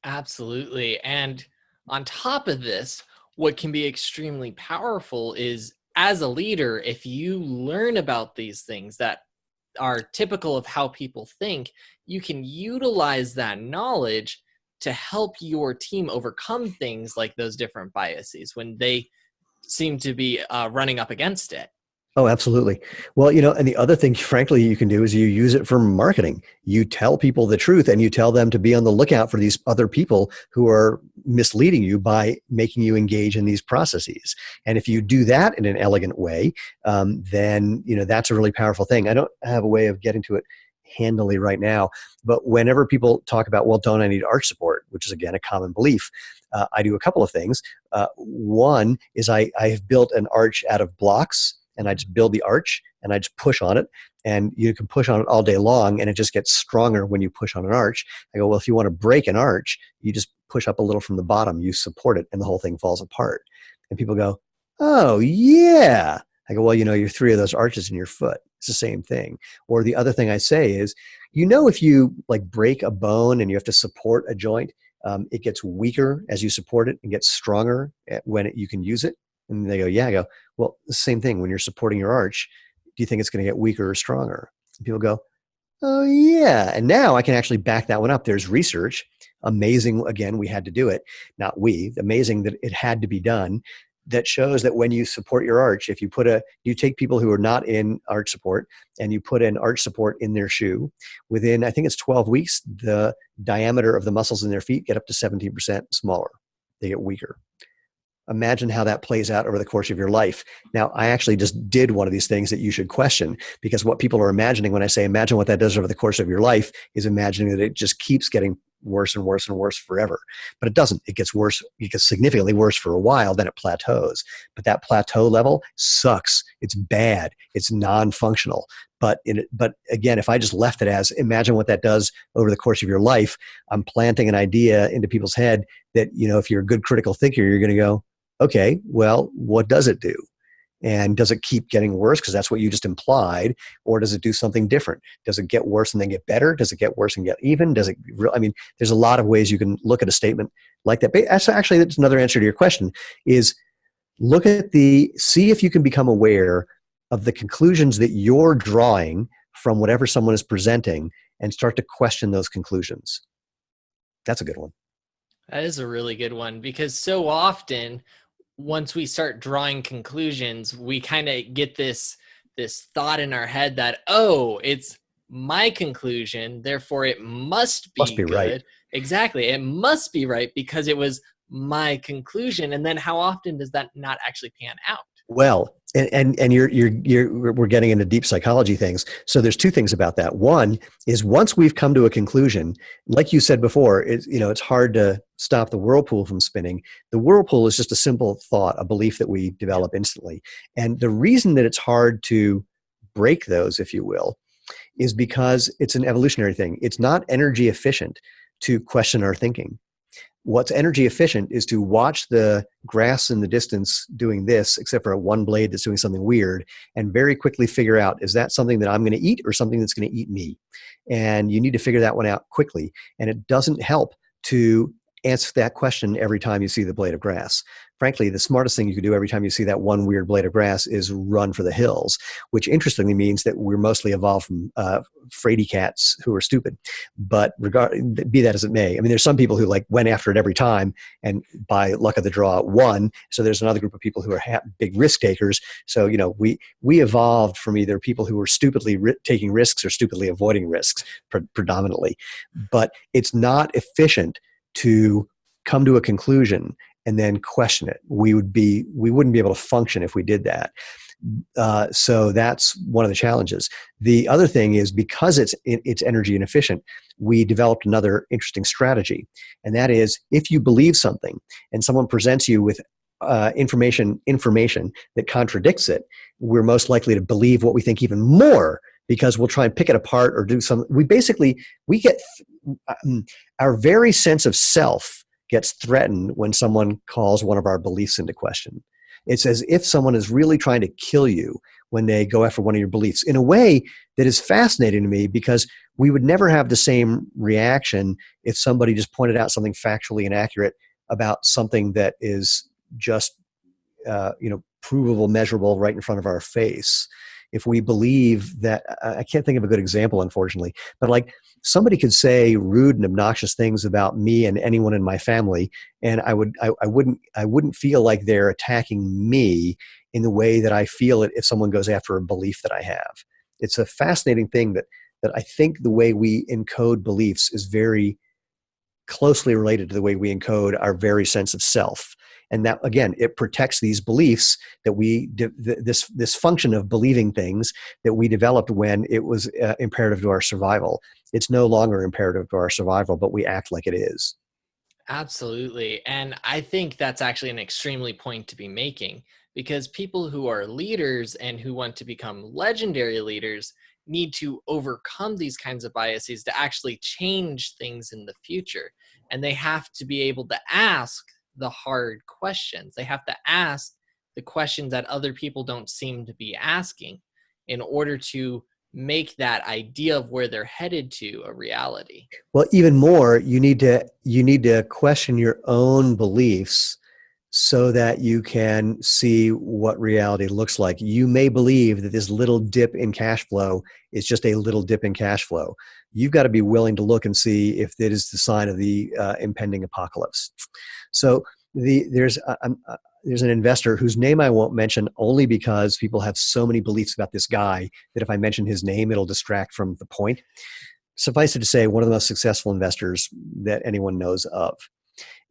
Absolutely. And on top of this, what can be extremely powerful is, as a leader, if you learn about these things that are typical of how people think, you can utilize that knowledge to help your team overcome things like those different biases when they seem to be running up against it. Oh, absolutely. Well, and the other thing, frankly, you can do is you use it for marketing. You tell people the truth, and you tell them to be on the lookout for these other people who are misleading you by making you engage in these processes. And if you do that in an elegant way, then, that's a really powerful thing. I don't have a way of getting to it handily right now, but whenever people talk about, well, don't I need arch support, which is, again, a common belief, I do a couple of things. One is I've built an arch out of blocks, and I just build the arch and I just push on it, and you can push on it all day long, and it just gets stronger when you push on an arch. I go, well, if you want to break an arch, you just push up a little from the bottom, you support it, and the whole thing falls apart. And people go, oh, yeah. I go, well, you're 3 of those arches in your foot. It's the same thing. Or the other thing I say is, if you break a bone and you have to support a joint, it gets weaker as you support it and gets stronger when you can use it. And they go, yeah. I go, well, the same thing. When you're supporting your arch, do you think it's going to get weaker or stronger? And people go, oh, yeah. And now I can actually back that one up. There's research. Amazing. Again, we had to do it. Not we. Amazing that it had to be done. That shows that when you support your arch, if you take people who are not in arch support and you put an arch support in their shoe, within, I think it's 12 weeks, the diameter of the muscles in their feet get up to 17% smaller. They get weaker. Imagine how that plays out over the course of your life. Now, I actually just did one of these things that you should question, because what people are imagining when I say imagine what that does over the course of your life is imagining that it just keeps getting worse and worse and worse forever. But it doesn't. It gets worse. It gets significantly worse for a while, then it plateaus. But that plateau level sucks. It's bad. It's non-functional. But again, if I just left it as imagine what that does over the course of your life, I'm planting an idea into people's head that, if you're a good critical thinker, you're going to go, okay, well, what does it do? And does it keep getting worse because that's what you just implied? Or does it do something different? Does it get worse and then get better? Does it get worse and get even? There's a lot of ways you can look at a statement like that. But actually, that's another answer to your question is see if you can become aware of the conclusions that you're drawing from whatever someone is presenting and start to question those conclusions. That's a good one. That is a really good one, because so often once we start drawing conclusions, we kind of get this thought in our head that, oh, it's my conclusion, therefore it must be good. Right. Exactly. It must be right because it was my conclusion. And then how often does that not actually pan out? Well, and we're getting into deep psychology things. So there's 2 things about that. One is once we've come to a conclusion, like you said before, it's hard to stop the whirlpool from spinning. The whirlpool is just a simple thought, a belief that we develop instantly. And the reason that it's hard to break those, if you will, is because it's an evolutionary thing. It's not energy efficient to question our thinking. What's energy efficient is to watch the grass in the distance doing this, except for one blade that's doing something weird, and very quickly figure out, is that something that I'm going to eat or something that's going to eat me? And you need to figure that one out quickly. And it doesn't help to answer that question every time you see the blade of grass. Frankly, the smartest thing you could do every time you see that one weird blade of grass is run for the hills, which interestingly means that we're mostly evolved from fraidy cats who are stupid. But be that as it may, there's some people who went after it every time and by luck of the draw won. So there's another group of people who are big risk takers. So, we evolved from either people who were stupidly taking risks or stupidly avoiding risks predominantly. But it's not efficient to come to a conclusion and then question it. We wouldn't be able to function if we did that. So that's one of the challenges. The other thing is, because it's energy inefficient, we developed another interesting strategy. And that is, if you believe something and someone presents you with information that contradicts it, we're most likely to believe what we think even more, because we'll try and pick it apart or do some. We get our very sense of self gets threatened when someone calls one of our beliefs into question. It's as if someone is really trying to kill you when they go after one of your beliefs, in a way that is fascinating to me, because we would never have the same reaction if somebody just pointed out something factually inaccurate about something that is just provable, measurable, right in front of our face. If we believe that, I can't think of a good example, unfortunately, but like, somebody could say rude and obnoxious things about me and anyone in my family, and I wouldn't feel like they're attacking me in the way that I feel it if someone goes after a belief that I have. It's a fascinating thing that I think the way we encode beliefs is very closely related to the way we encode our very sense of self. And that, again, it protects these beliefs that this function of believing things that we developed when it was imperative to our survival. It's no longer imperative to our survival, but we act like it is. Absolutely. And I think that's actually an extremely point to be making, because people who are leaders and who want to become legendary leaders need to overcome these kinds of biases to actually change things in the future. And they have to be able to ask the hard questions. They have to ask the questions that other people don't seem to be asking in order to make that idea of where they're headed to a reality. Well, even more, you need to question your own beliefs so that you can see what reality looks like. You may believe that this little dip in cash flow is just a little dip in cash flow. You've got to be willing to look and see if it is the sign of the impending apocalypse. So there's an investor whose name I won't mention, only because people have so many beliefs about this guy that if I mention his name, it'll distract from the point. Suffice it to say, one of the most successful investors that anyone knows of.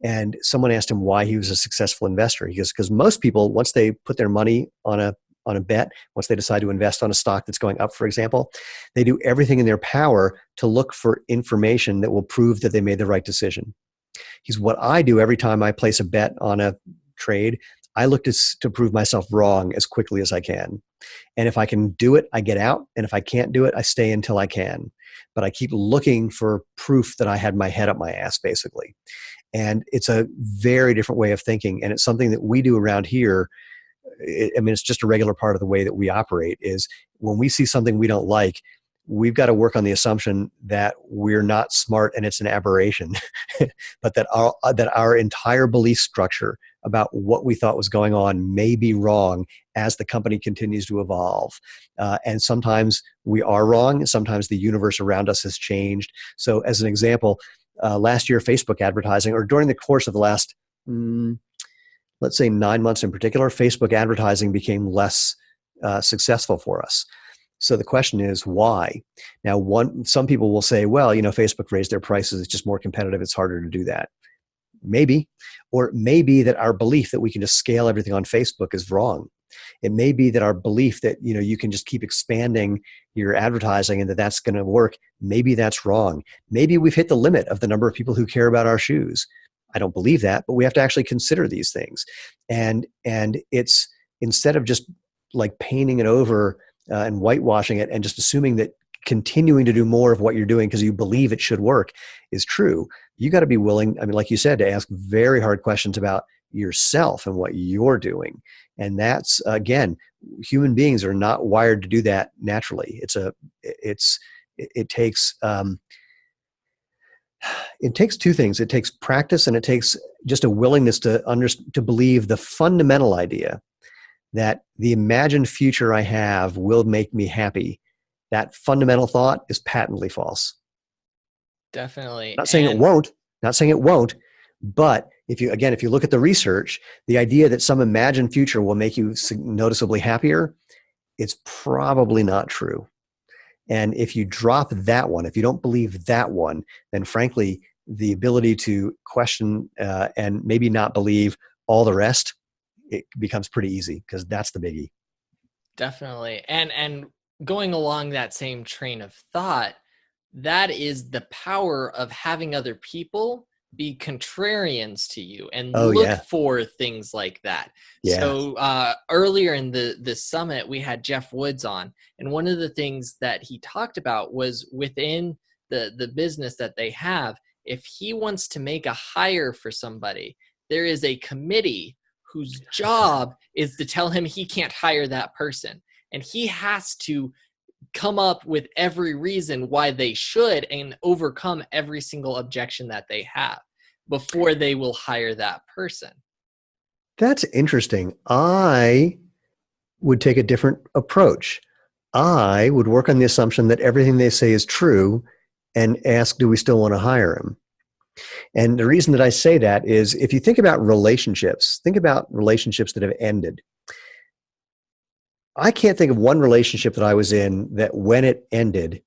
And someone asked him why he was a successful investor. He goes, because most people, once they put their money on a bet, once they decide to invest on a stock that's going up, for example, they do everything in their power to look for information that will prove that they made the right decision. He's what I do every time I place a bet on a trade. I look to prove myself wrong as quickly as I can. And if I can do it, I get out. And if I can't do it, I stay until I can. But I keep looking for proof that I had my head up my ass, basically. And it's a very different way of thinking. And it's something that we do around here. It's just a regular part of the way that we operate, is when we see something we don't like, we've got to work on the assumption that we're not smart and it's an aberration, but that our entire belief structure about what we thought was going on may be wrong as the company continues to evolve. And sometimes we are wrong. Sometimes the universe around us has changed. So as an example, last year, Facebook advertising, or during the course of the last, let's say 9 months in particular, Facebook advertising became less successful for us. So the question is, why? Now, some people will say, well, Facebook raised their prices. It's just more competitive. It's harder to do that. Maybe. Or it may be that our belief that we can just scale everything on Facebook is wrong. It may be that our belief that, you can just keep expanding your advertising and that that's going to work. Maybe that's wrong. Maybe we've hit the limit of the number of people who care about our shoes. I don't believe that, but we have to actually consider these things. And it's, instead of just like painting it over and whitewashing it and just assuming that continuing to do more of what you're doing because you believe it should work is true, you got to be willing, like you said, to ask very hard questions about yourself and what you're doing. And that's, again, human beings are not wired to do that naturally. It takes two things. It takes practice, and it takes just a willingness to believe the fundamental idea that the imagined future I have will make me happy. That fundamental thought is patently false. Definitely. Not saying it won't, but if you look at the research, the idea that some imagined future will make you noticeably happier, it's probably not true. And if you drop that one, if you don't believe that one, then frankly, the ability to question and maybe not believe all the rest, it becomes pretty easy, because that's the biggie. Definitely. And going along that same train of thought, that is the power of having other people be contrarians to you and Oh look yeah. for things like that. Yeah. So earlier in the summit, we had Jeff Woods on, and one of the things that he talked about was within the business that they have, if he wants to make a hire for somebody, there is a committee whose job is to tell him he can't hire that person, and he has to come up with every reason why they should and overcome every single objection that they have before they will hire that person. That's interesting. I would take a different approach. I would work on the assumption that everything they say is true and ask, do we still want to hire him? And the reason that I say that is if you think about relationships that have ended. I can't think of one relationship that I was in that when it ended,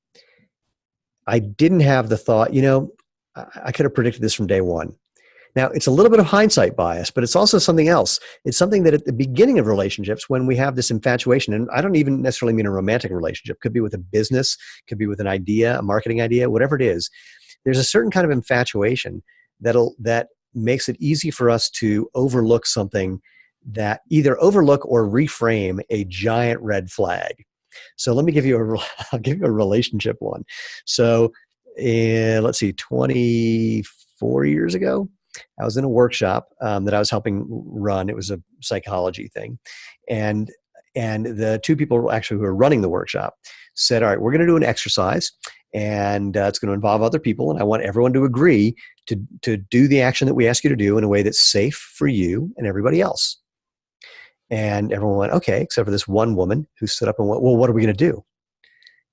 I didn't have the thought, I could have predicted this from day one. Now, it's a little bit of hindsight bias, but it's also something else. It's something that at the beginning of relationships, when we have this infatuation, and I don't even necessarily mean a romantic relationship, could be with a business, could be with an idea, a marketing idea, whatever it is, there's a certain kind of infatuation that makes it easy for us to overlook something, that either overlook or reframe a giant red flag. So let me give you I'll give you a relationship one. So let's see, 24 years ago, I was in a workshop that I was helping run. It was a psychology thing. And the two people actually who were running the workshop said, all right, we're going to do an exercise, and it's going to involve other people. And I want everyone to agree to do the action that we ask you to do in a way that's safe for you and everybody else. And everyone went, okay, except for this one woman who stood up and went, well, what are we going to do?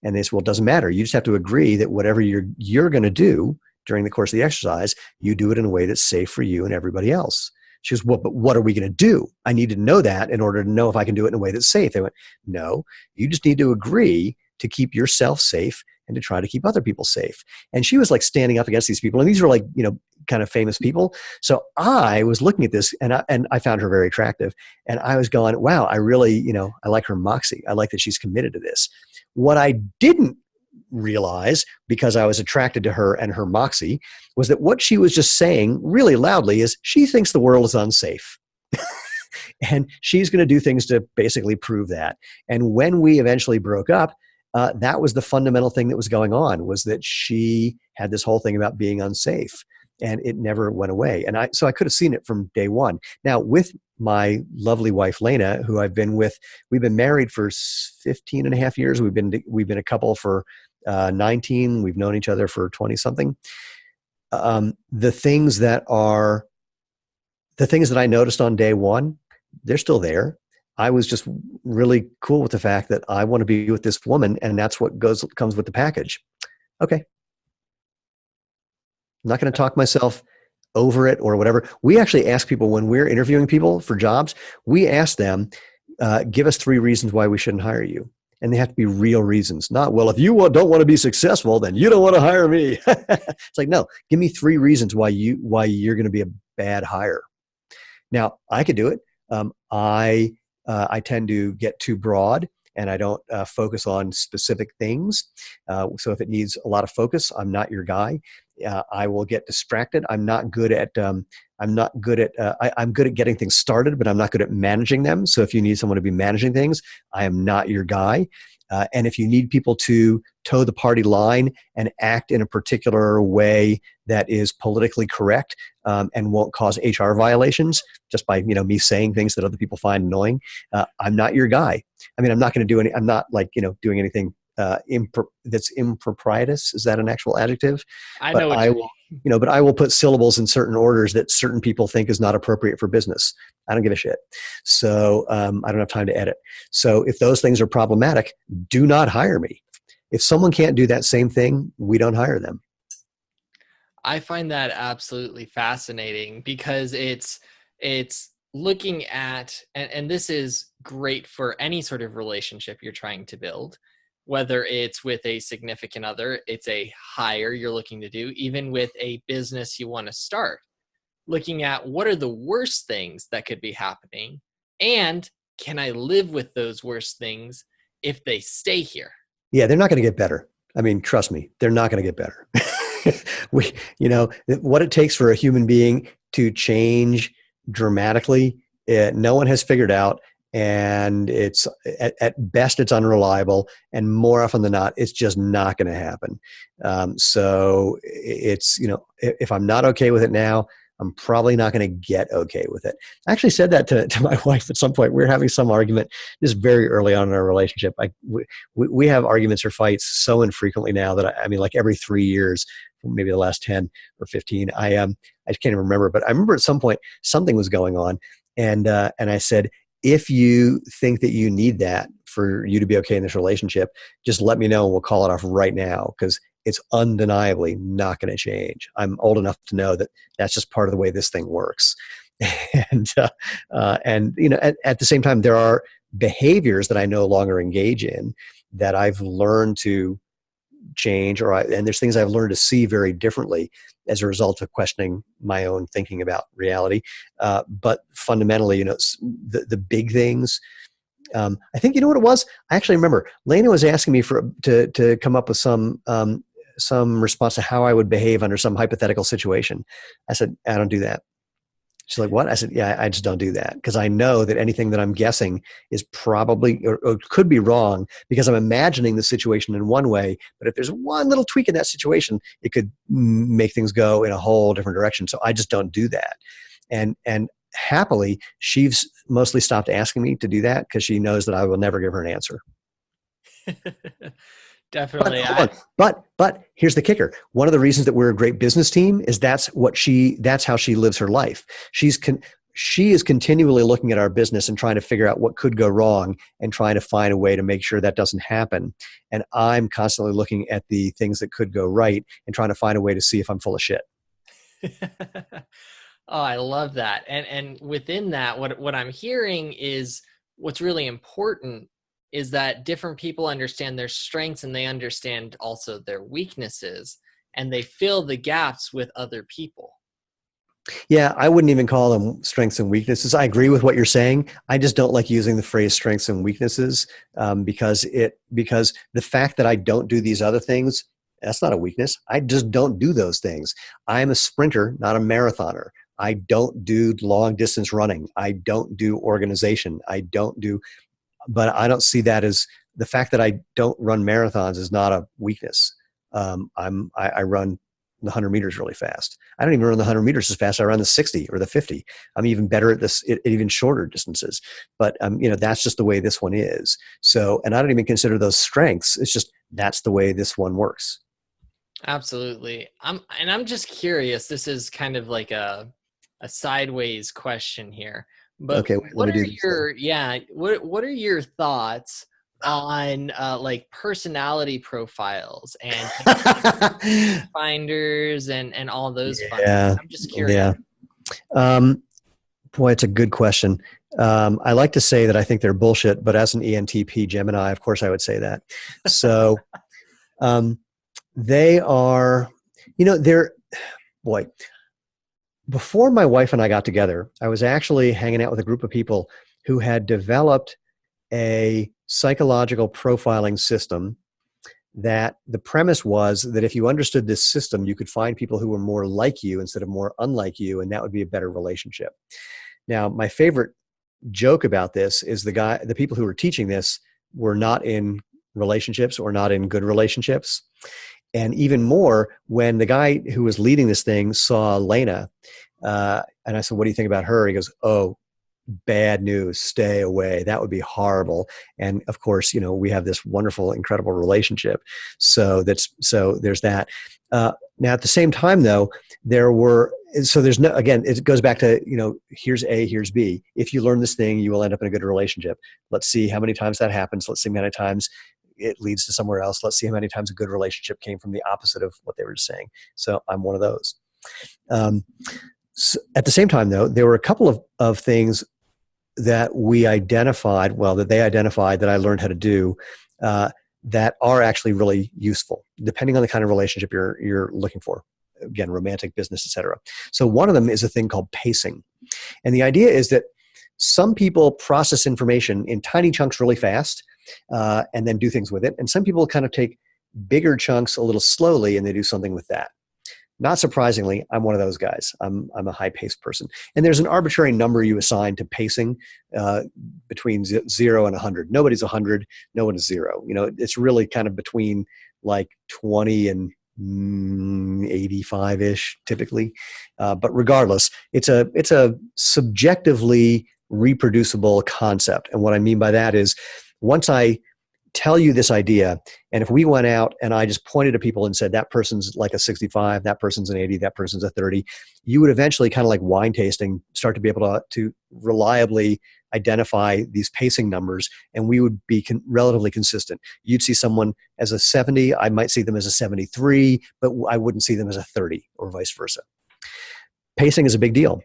And they said, well, it doesn't matter. You just have to agree that whatever you're going to do during the course of the exercise, you do it in a way that's safe for you and everybody else. She goes, well, but what are we going to do? I need to know that in order to know if I can do it in a way that's safe. They went, no, you just need to agree to keep yourself safe and to try to keep other people safe. And she was like standing up against these people. And these were like, kind of famous people. So I was looking at this, and I found her very attractive. And I was going, wow, I really, I like her moxie. I like that she's committed to this. What I didn't realize, because I was attracted to her and her moxie, was that what she was just saying really loudly is she thinks the world is unsafe. And she's going to do things to basically prove that. And when we eventually broke up, that was the fundamental thing that was going on, was that she had this whole thing about being unsafe, and it never went away. And so I could have seen it from day one. Now, with my lovely wife, Lena, who I've been with, we've been married for 15 and a half years. We've been a couple for 19. We've known each other for 20 something. The things that I noticed on day one, they're still there. I was just really cool with the fact that I want to be with this woman, and that's what comes with the package. Okay. I'm not going to talk myself over it or whatever. We actually ask people, when we're interviewing people for jobs, we ask them, give us 3 reasons why we shouldn't hire you. And they have to be real reasons, not, well, if you don't want to be successful, then you don't want to hire me. It's like, no, give me 3 reasons why you're going to be a bad hire. Now, I could do it. I tend to get too broad, and I don't focus on specific things. So if it needs a lot of focus, I'm not your guy. I will get distracted. I'm good at getting things started, but I'm not good at managing them. So if you need someone to be managing things, I am not your guy. And if you need people to toe the party line and act in a particular way that is politically correct and won't cause HR violations just by me saying things that other people find annoying, I'm not your guy. I mean, I'm not going to do any. I'm not like doing anything that's improprietous. Is that an actual adjective? I know what I you will, mean. but I will put syllables in certain orders that certain people think is not appropriate for business. I don't give a shit. So I don't have time to edit. So if those things are problematic, do not hire me. If someone can't do that same thing, we don't hire them. I find that absolutely fascinating, because it's looking at, and this is great for any sort of relationship you're trying to build, whether it's with a significant other, it's a hire you're looking to do, even with a business you want to start, looking at what are the worst things that could be happening and can I live with those worst things if they stay here? Yeah, they're not going to get better. I mean, trust me, they're not going to get better. What it takes for a human being to change dramatically, no one has figured out. And it's at best it's unreliable, and more often than not, it's just not going to happen. So it's, if I'm not okay with it now, I'm probably not going to get okay with it. I actually said that to my wife at some point. We were having some argument just very early on in our relationship. We have arguments or fights so infrequently now that I mean, like every 3 years, maybe the last 10 or 15. I just can't even remember, but I remember at some point something was going on, and I said, if you think that you need that for you to be okay in this relationship, just let me know and we'll call it off right now, because it's undeniably not going to change. I'm old enough to know that that's just part of the way this thing works. and at the same time, there are behaviors that I no longer engage in that I've learned to change, and there's things I've learned to see very differently as a result of questioning my own thinking about reality. But fundamentally, the big things, I think, you know what it was? I actually remember Lena was asking me to come up with some response to how I would behave under some hypothetical situation. I said, I don't do that. She's like, what? I said, yeah, I just don't do that, because I know that anything that I'm guessing is probably or could be wrong, because I'm imagining the situation in one way, but if there's one little tweak in that situation, it could make things go in a whole different direction. So I just don't do that. And happily, she's mostly stopped asking me to do that because she knows that I will never give her an answer. Definitely. But here's the kicker. One of the reasons that we're a great business team is that's how she lives her life. She is continually looking at our business and trying to figure out what could go wrong and trying to find a way to make sure that doesn't happen. And I'm constantly looking at the things that could go right and trying to find a way to see if I'm full of shit. Oh, I love that. And within that, what I'm hearing is what's really important is that different people understand their strengths and they understand also their weaknesses, and they fill the gaps with other people. Yeah, I wouldn't even call them strengths and weaknesses. I agree with what you're saying. I just don't like using the phrase strengths and weaknesses because the fact that I don't do these other things, that's not a weakness. I just don't do those things. I'm a sprinter, not a marathoner. I don't do long distance running. I don't do organization. But I don't see that as the fact that I don't run marathons is not a weakness. I run the 100 meters really fast. I don't even run the 100 meters as fast. I run the 60 or the 50. I'm even better at this at even shorter distances. But that's just the way this one is. So, and I don't even consider those strengths. It's just that's the way this one works. Absolutely. I'm just curious. This is kind of like a sideways question here. But okay, what are your thoughts on like personality profiles and finders and all those fun things? I'm just curious. Yeah. Boy, it's a good question. I like to say that I think they're bullshit, but as an ENTP Gemini, of course I would say that. So they are, before my wife and I got together, I was actually hanging out with a group of people who had developed a psychological profiling system that the premise was that if you understood this system, you could find people who were more like you instead of more unlike you, and that would be a better relationship. Now, my favorite joke about this is the people who were teaching this were not in relationships or not in good relationships. And even more, when the guy who was leading this thing saw Lena, and I said, what do you think about her? He goes, oh, bad news, stay away. That would be horrible. And of course, we have this wonderful, incredible relationship. So there's that. Now at the same time though, it goes back to, here's A, here's B. If you learn this thing, you will end up in a good relationship. Let's see how many times that happens. Let's see how many times it leads to somewhere else. Let's see how many times a good relationship came from the opposite of what they were saying. So I'm one of those. So at the same time, though, there were a couple of things that they identified that I learned how to do that are actually really useful, depending on the kind of relationship you're looking for. Again, romantic, business, etc. So one of them is a thing called pacing. And the idea is that some people process information in tiny chunks really fast and then do things with it. And some people kind of take bigger chunks a little slowly and they do something with that. Not surprisingly, I'm one of those guys. I'm a high-paced person. And there's an arbitrary number you assign to pacing between 0 and 100. Nobody's 100. No one is 0. It's really kind of between like 20 and 85-ish typically. But regardless, it's a subjectively reproducible concept. And what I mean by that is once I tell you this idea, and if we went out and I just pointed to people and said, that person's like a 65, that person's an 80, that person's a 30, you would eventually, kind of like wine tasting, start to be able to reliably identify these pacing numbers, and we would be relatively consistent. You'd see someone as a 70, I might see them as a 73, but I wouldn't see them as a 30 or vice versa. Pacing is a big deal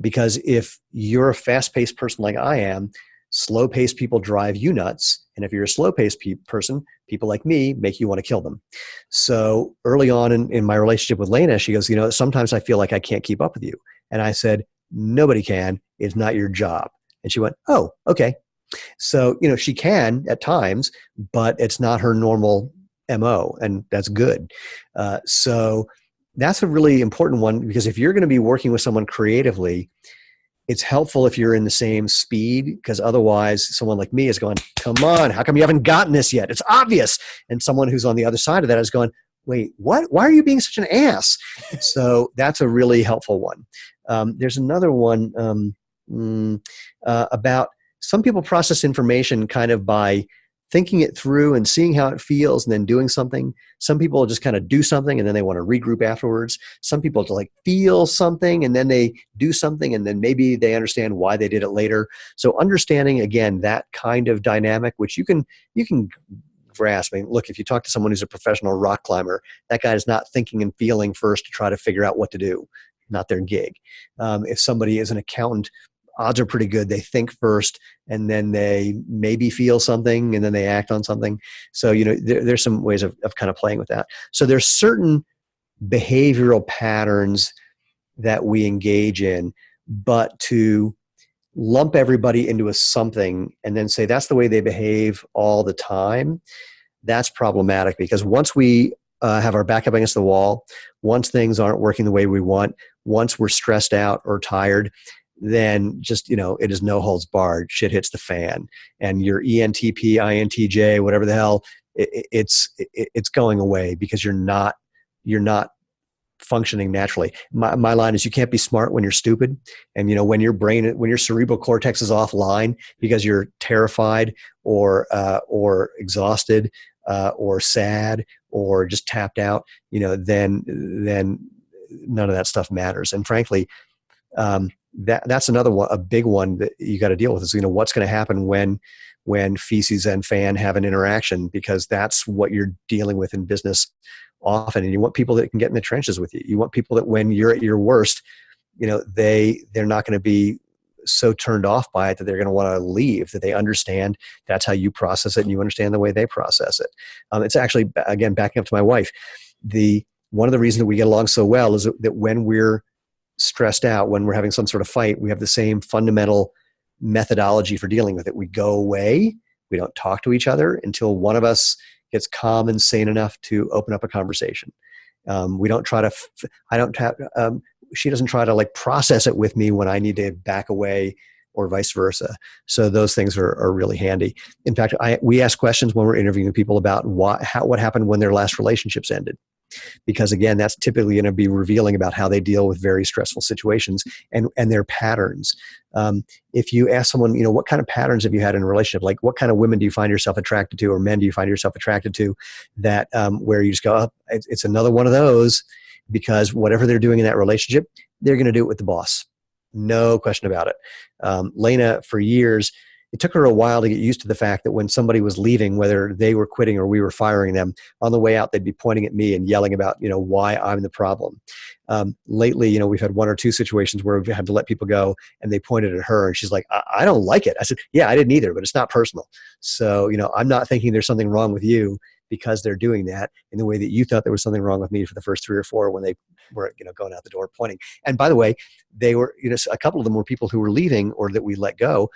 because if you're a fast-paced person like I am, slow-paced people drive you nuts. And if you're a slow-paced person, people like me make you want to kill them. So early on in my relationship with Lena, she goes, sometimes I feel like I can't keep up with you. And I said, nobody can. It's not your job. And she went, oh, okay. So, she can at times, but it's not her normal MO, and that's good. So that's a really important one, because if you're going to be working with someone creatively, it's helpful if you're in the same speed, because otherwise someone like me is going, come on, how come you haven't gotten this yet? It's obvious. And someone who's on the other side of that is going, wait, what? Why are you being such an ass? So that's a really helpful one. There's another one about some people process information kind of by thinking it through and seeing how it feels and then doing something. Some people just kind of do something and then they want to regroup afterwards. Some people like feel something and then they do something and then maybe they understand why they did it later. So understanding, again, that kind of dynamic, which you can grasp. I mean, look, if you talk to someone who's a professional rock climber, that guy is not thinking and feeling first to try to figure out what to do. Not their gig. If somebody is an accountant, odds are pretty good. They think first and then they maybe feel something and then they act on something. So, there's some ways of kind of playing with that. So there's certain behavioral patterns that we engage in, but to lump everybody into a something and then say that's the way they behave all the time, that's problematic, because once we have our back up against the wall, once things aren't working the way we want, once we're stressed out or tired, then just, it is no holds barred. Shit hits the fan, and your ENTP, INTJ, whatever the hell, it's going away because you're not functioning naturally. My line is, you can't be smart when you're stupid. And when your cerebral cortex is offline because you're terrified or exhausted or sad or just tapped out, then none of that stuff matters. And frankly, that's another one, a big one that you got to deal with is, what's going to happen when feces and fan have an interaction, because that's what you're dealing with in business often. And you want people that can get in the trenches with you. You want people that when you're at your worst, they're not going to be so turned off by it that they're going to want to leave, that they understand that's how you process it and you understand the way they process it. It's actually, again, backing up to my wife, one of the reasons that we get along so well is that when we're stressed out, when we're having some sort of fight, we have the same fundamental methodology for dealing with it. We go away. We don't talk to each other until one of us gets calm and sane enough to open up a conversation. We don't try to, she doesn't try to process it with me when I need to back away or vice versa. So those things are really handy. In fact, we ask questions when we're interviewing people about what happened when their last relationships ended. Because again, that's typically going to be revealing about how they deal with very stressful situations and their patterns. If you ask someone, what kind of patterns have you had in a relationship? Like, what kind of women do you find yourself attracted to, or men do you find yourself attracted to, that where you just go, it's another one of those, because whatever they're doing in that relationship, they're going to do it with the boss. No question about it. Lena, for years, it took her a while to get used to the fact that when somebody was leaving, whether they were quitting or we were firing them, on the way out, they'd be pointing at me and yelling about, why I'm the problem. Lately, we've had one or two situations where we've had to let people go and they pointed at her and she's like, I don't like it. I said, yeah, I didn't either, but it's not personal. So, I'm not thinking there's something wrong with you because they're doing that in the way that you thought there was something wrong with me for the first 3 or 4 when they were, going out the door pointing. And by the way, they were, a couple of them were people who were leaving or that we let go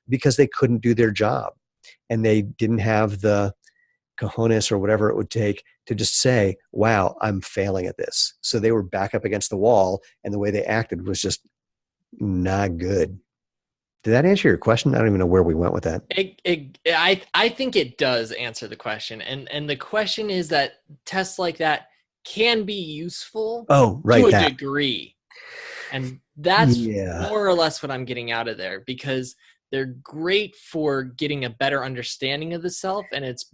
because they couldn't do their job and they didn't have the cojones or whatever it would take to just say, wow, I'm failing at this. So they were back up against the wall and the way they acted was just not good. Did that answer your question? I don't even know where we went with that. I think it does answer the question. And the question is that tests like that can be useful to a degree. And that's more or less what I'm getting out of there, because they're great for getting a better understanding of the self. And it's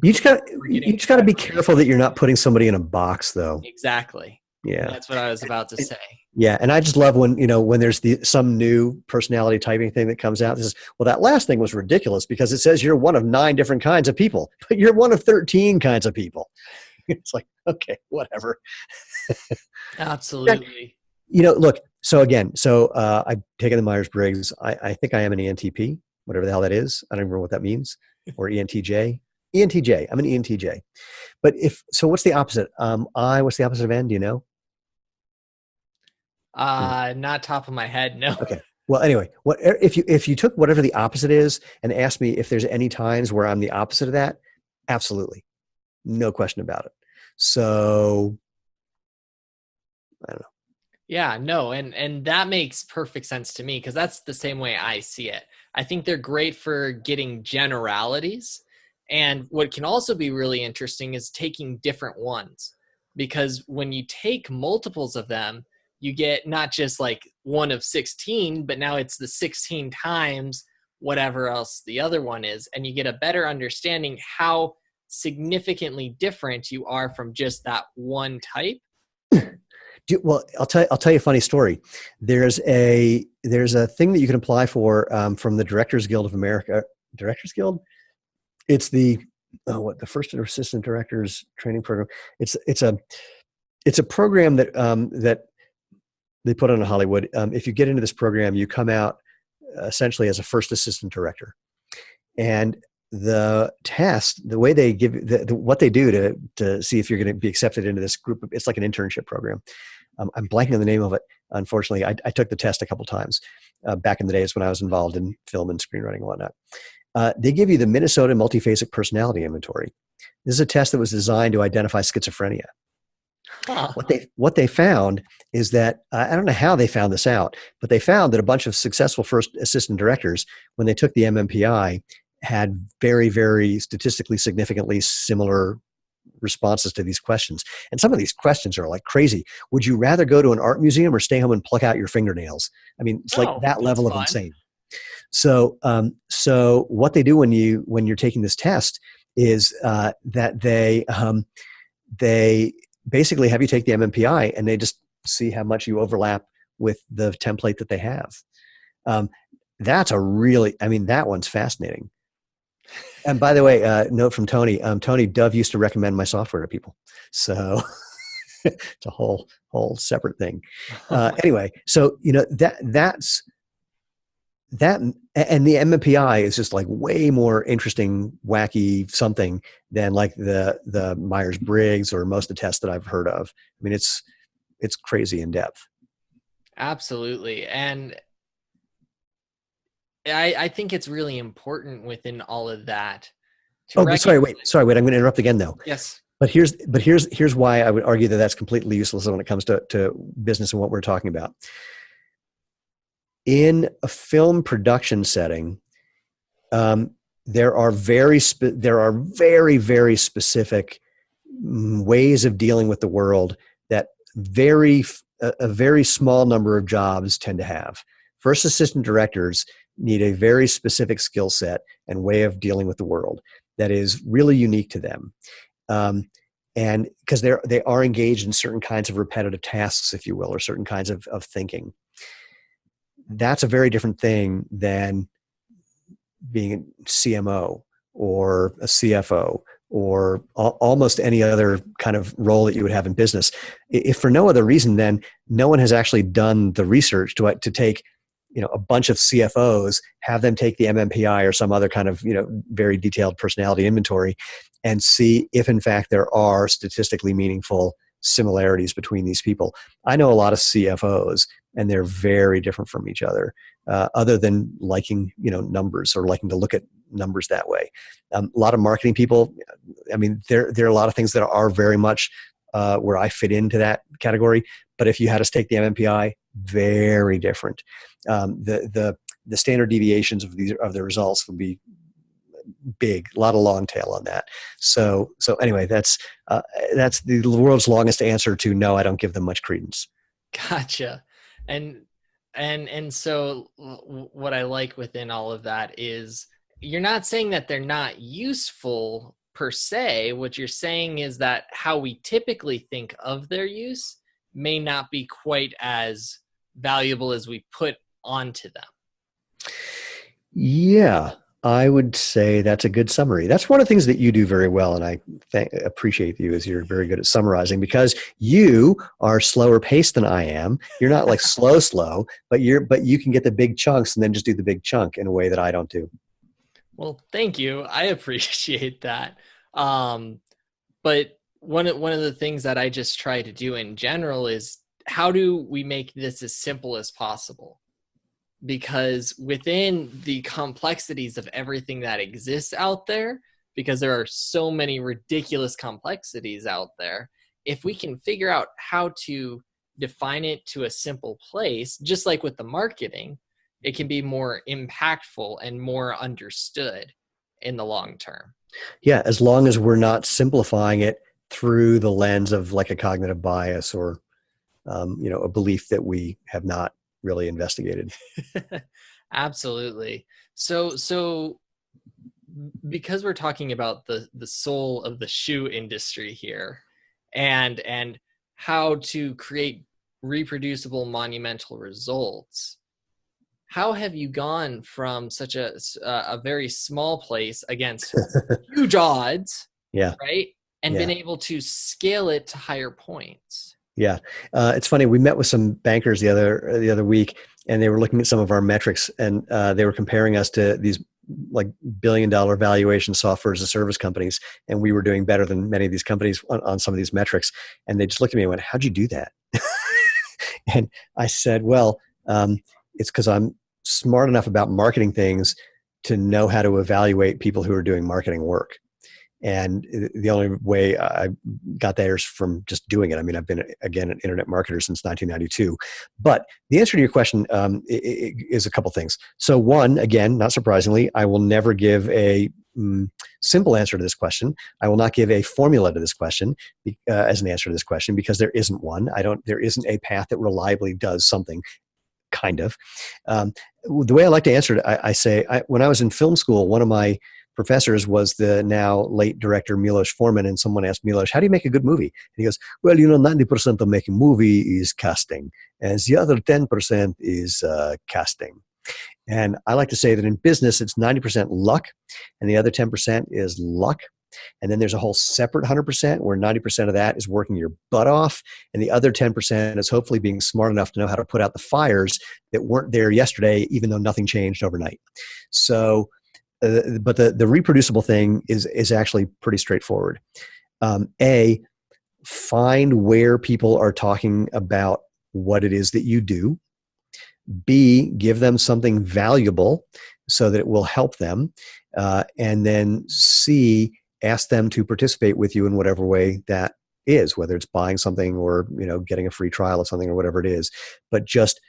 you just got to be careful that you're not putting somebody in a box, though. Exactly. Yeah. That's what I was about to say. Yeah. And I just love when, when there's some new personality typing thing that comes out. This is, well, that last thing was ridiculous because it says you're one of 9 different kinds of people, but you're one of 13 kinds of people. It's like, okay, whatever. Absolutely. Look, so again, I've taken the Myers-Briggs. I think I am an ENTP, whatever the hell that is. I don't remember what that means. Or ENTJ. ENTJ. I'm an ENTJ. But what's the opposite? What's the opposite of N? Do you know? Not top of my head. No. Okay. Well, anyway, if you took whatever the opposite is and asked me if there's any times where I'm the opposite of that, absolutely. No question about it. So I don't know. Yeah, no. And that makes perfect sense to me because that's the same way I see it. I think they're great for getting generalities. And what can also be really interesting is taking different ones, because when you take multiples of them, you get not just like one of 16, but now it's the 16 times whatever else the other one is. And you get a better understanding how significantly different you are from just that one type. Well, I'll tell you a funny story. There's a thing that you can apply for from the Directors Guild of America. Directors Guild? It's the First Assistant Directors Training Program. It's a program that they put on in Hollywood. If you get into this program, you come out essentially as a first assistant director. And the test, the way they give what they do to see if you're going to be accepted into this group, it's like an internship program. I'm blanking on the name of it. Unfortunately, I took the test a couple times back in the days when I was involved in film and screenwriting and whatnot. They give you the Minnesota Multiphasic Personality Inventory. This is a test that was designed to identify schizophrenia. Huh. What they found is that, I don't know how they found this out, but they found that a bunch of successful first assistant directors, when they took the MMPI, had very, very statistically significantly similar responses to these questions. And some of these questions are like crazy. Would you rather go to an art museum or stay home and pluck out your fingernails? I mean, it's like that level of insane. So what they do when you're taking this test is that they basically have you take the MMPI and they just see how much you overlap with the template that they have. That's that one's fascinating. And by the way, note from Tony. Tony, Dove used to recommend my software to people. So it's a whole separate thing. Anyway, so that's that, and the MMPI is just like way more interesting, wacky something than like the Myers-Briggs or most of the tests that I've heard of. I mean, it's crazy in depth. Absolutely. And I think it's really important within all of that. Sorry, wait. I'm going to interrupt again though. Yes. But here's why I would argue that that's completely useless when it comes to business and what we're talking about. In a film production setting, there are very, very specific ways of dealing with the world that a very small number of jobs tend to have. First assistant directors need a very specific skill set and way of dealing with the world that is really unique to them. And because they are engaged in certain kinds of repetitive tasks, if you will, or certain kinds of thinking. That's a very different thing than being a CMO or a CFO or almost any other kind of role that you would have in business. If for no other reason, then no one has actually done the research to take a bunch of CFOs, have them take the MMPI or some other kind of very detailed personality inventory and see if in fact there are statistically meaningful similarities between these people. I know a lot of CFOs, and they're very different from each other than liking, numbers or liking to look at numbers that way. A lot of marketing people, I mean, there are a lot of things that are very much where I fit into that category. But if you had us take the MMPI, very different. The standard deviations of the results would be big, a lot of long tail on that. So anyway, that's the world's longest answer to no, I don't give them much credence. Gotcha. And so what I like within all of that is you're not saying that they're not useful per se. What you're saying is that how we typically think of their use may not be quite as valuable as we put onto them. Yeah, I would say that's a good summary. That's one of the things that you do very well, and I appreciate you as you're very good at summarizing, because you are slower paced than I am. You're not like slow, but you can get the big chunks and then just do the big chunk in a way that I don't do. Well, thank you. I appreciate that. But one of the things that I just try to do in general is, how do we make this as simple as possible? Because within the complexities of everything that exists out there, because there are so many ridiculous complexities out there, if we can figure out how to define it to a simple place, just like with the marketing, it can be more impactful and more understood in the long term. Yeah, as long as we're not simplifying it through the lens of like a cognitive bias or a belief that we have not really investigated. Absolutely. So because we're talking about the soul of the shoe industry here, and how to create reproducible monumental results, how have you gone from such a very small place against huge odds, Yeah, right, and been able to scale it to higher points? Yeah, it's funny. We met with some bankers the other week, and they were looking at some of our metrics, and they were comparing us to these like billion-dollar valuation software as a service companies, and we were doing better than many of these companies on some of these metrics. And they just looked at me and went, "How'd you do that?" And I said, "Well, it's because I'm smart enough about marketing things to know how to evaluate people who are doing marketing work." And the only way I got there is from just doing it. I mean, I've been, again, an internet marketer since 1992. But the answer to your question is a couple things. So one, again, not surprisingly, I will never give a simple answer to this question. I will not give a formula to this question as an answer to this question, because there isn't one. There isn't a path that reliably does something, kind of. The way I like to answer it, I say, when I was in film school, one of my professors was the now late director Milos Forman, and someone asked Milos, "How do you make a good movie?" And he goes, "Well, 90% of making a movie is casting, and the other 10% is casting." And I like to say that in business, it's 90% luck, and the other 10% is luck. And then there's a whole separate 100% where 90% of that is working your butt off, and the other 10% is hopefully being smart enough to know how to put out the fires that weren't there yesterday, even though nothing changed overnight. So but the reproducible thing is actually pretty straightforward. Find where people are talking about what it is that you do. B, give them something valuable so that it will help them. And then C, ask them to participate with you in whatever way that is, whether it's buying something or getting a free trial of something or whatever it is. But just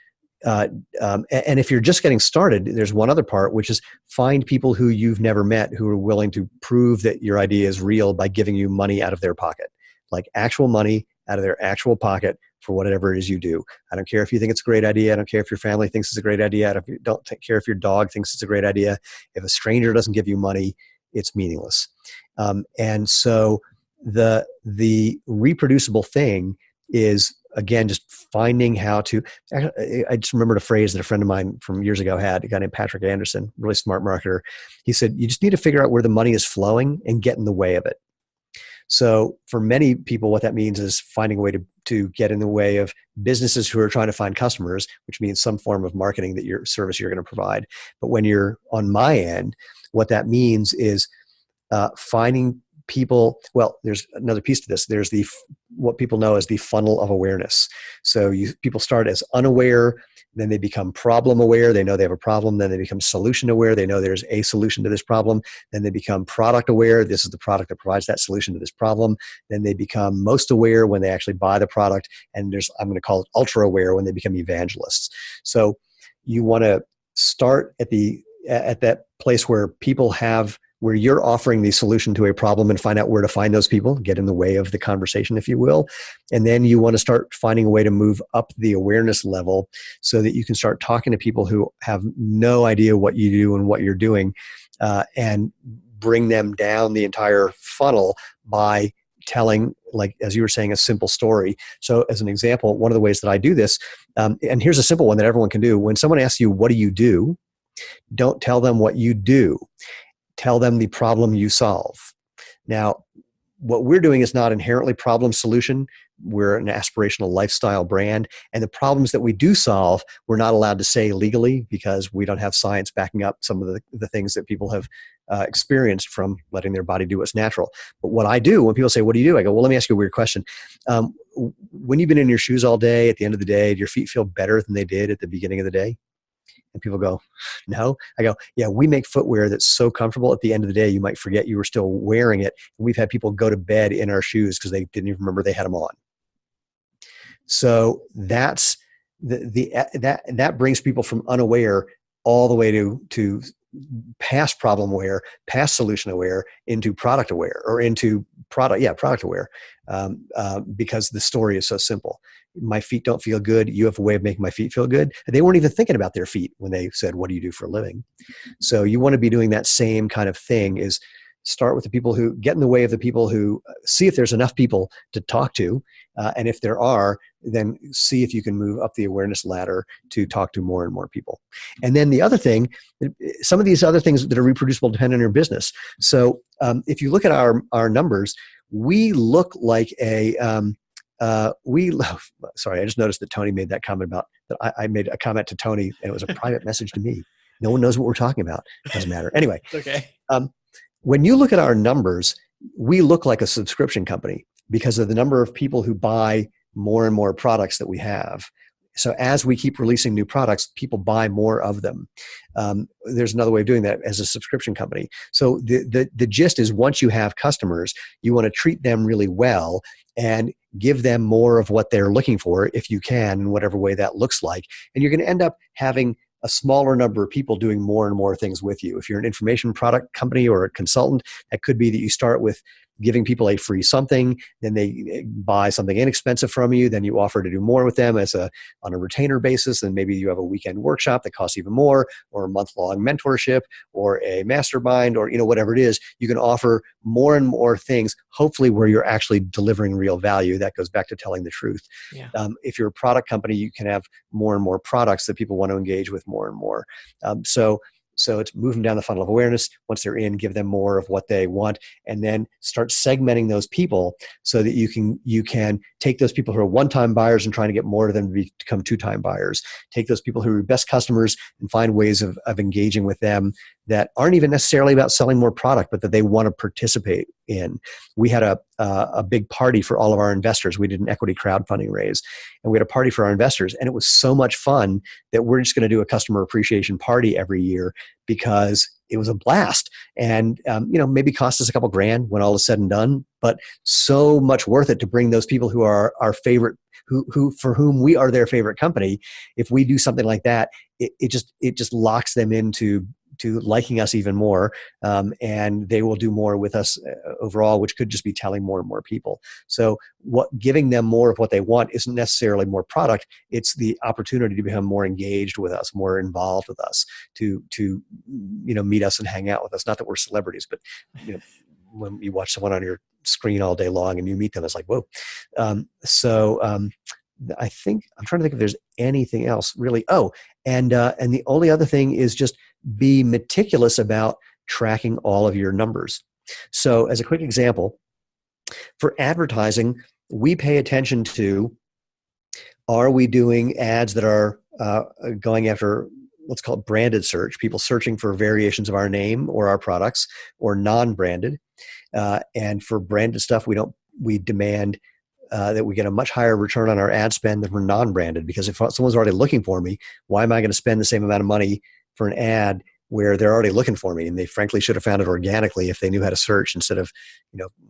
and if you're just getting started, there's one other part, which is find people who you've never met who are willing to prove that your idea is real by giving you money out of their pocket, like actual money out of their actual pocket for whatever it is you do. I don't care if you think it's a great idea. I don't care if your family thinks it's a great idea. I don't care if your dog thinks it's a great idea. If a stranger doesn't give you money, it's meaningless. And so the reproducible thing is, again, just finding how to. I just remembered a phrase that a friend of mine from years ago had, a guy named Patrick Anderson, really smart marketer. He said, "You just need to figure out where the money is flowing and get in the way of it." So for many people, what that means is finding a way to get in the way of businesses who are trying to find customers, which means some form of marketing that your service you're going to provide. But when you're on my end, what that means is finding people, well, there's another piece to this. There's what people know as the funnel of awareness. So people start as unaware, then they become problem aware. They know they have a problem. Then they become solution aware. They know there's a solution to this problem. Then they become product aware. This is the product that provides that solution to this problem. Then they become most aware when they actually buy the product. And I'm going to call it ultra aware when they become evangelists. So you want to start at that place where where you're offering the solution to a problem, and find out where to find those people, get in the way of the conversation, if you will. And then you want to start finding a way to move up the awareness level so that you can start talking to people who have no idea what you do and what you're doing, and bring them down the entire funnel by telling, like, as you were saying, a simple story. So as an example, one of the ways that I do this, and here's a simple one that everyone can do. When someone asks you, what do you do? Don't tell them what you do. Tell them the problem you solve. Now, what we're doing is not inherently problem solution. We're an aspirational lifestyle brand. And the problems that we do solve, we're not allowed to say legally because we don't have science backing up some of the things that people have experienced from letting their body do what's natural. But what I do, when people say, what do you do? I go, well, let me ask you a weird question. When you've been in your shoes all day, at the end of the day, do your feet feel better than they did at the beginning of the day? And people go, no. I go, yeah, we make footwear that's so comfortable at the end of the day, you might forget you were still wearing it. And we've had people go to bed in our shoes because they didn't even remember they had them on. So that's that brings people from unaware all the way to past problem aware, past solution aware, into product aware, or into product aware, because the story is so simple. My feet don't feel good. You have a way of making my feet feel good. They weren't even thinking about their feet when they said, what do you do for a living? So you want to be doing that same kind of thing, is start with the people who get in the way of the people who see if there's enough people to talk to. And if there are, then see if you can move up the awareness ladder to talk to more and more people. And then the other thing, some of these other things that are reproducible depend on your business. So if you look at our numbers, we look like sorry, I just noticed that Tony made that comment about that. I made a comment to Tony, and it was a private message to me. No one knows what we're talking about. It doesn't matter. Anyway, Okay. When you look at our numbers, we look like a subscription company because of the number of people who buy more and more products that we have. So as we keep releasing new products, people buy more of them. There's another way of doing that as a subscription company. So the gist is, once you have customers, you want to treat them really well and give them more of what they're looking for, if you can, in whatever way that looks like. And you're going to end up having a smaller number of people doing more and more things with you. If you're an information product company or a consultant, that could be that you start with giving people a free something, then they buy something inexpensive from you, then you offer to do more with them on a retainer basis, and maybe you have a weekend workshop that costs even more, or a month-long mentorship, or a mastermind, or whatever it is. You can offer more and more things, hopefully where you're actually delivering real value. That goes back to telling the truth. Yeah. If you're a product company, you can have more and more products that people want to engage with more and more. So it's moving down the funnel of awareness. Once they're in, give them more of what they want, and then start segmenting those people so that you can take those people who are one-time buyers and trying to get more of them to become two-time buyers. Take those people who are your best customers and find ways of engaging with them that aren't even necessarily about selling more product, but that they want to participate in. We had a big party for all of our investors. We did an equity crowdfunding raise, and we had a party for our investors, and it was so much fun that we're just going to do a customer appreciation party every year because it was a blast. And maybe cost us a couple grand when all is said and done, but so much worth it to bring those people who are our favorite, who for whom we are their favorite company. If we do something like that, it just locks them into liking us even more, and they will do more with us overall, which could just be telling more and more people. So giving them more of what they want isn't necessarily more product. It's the opportunity to become more engaged with us, more involved with us, to meet us and hang out with us. Not that we're celebrities, but when you watch someone on your screen all day long and you meet them, it's like, whoa. I think I'm trying to think if there's anything else really. Oh, and the only other thing is just be meticulous about tracking all of your numbers. So as a quick example, for advertising, we pay attention to, are we doing ads that are going after, let's call it branded search, people searching for variations of our name or our products, or non-branded? And for branded stuff, we demand that we get a much higher return on our ad spend than for non-branded, because if someone's already looking for me, why am I going to spend the same amount of money for an ad where they're already looking for me? And they frankly should have found it organically if they knew how to search instead of,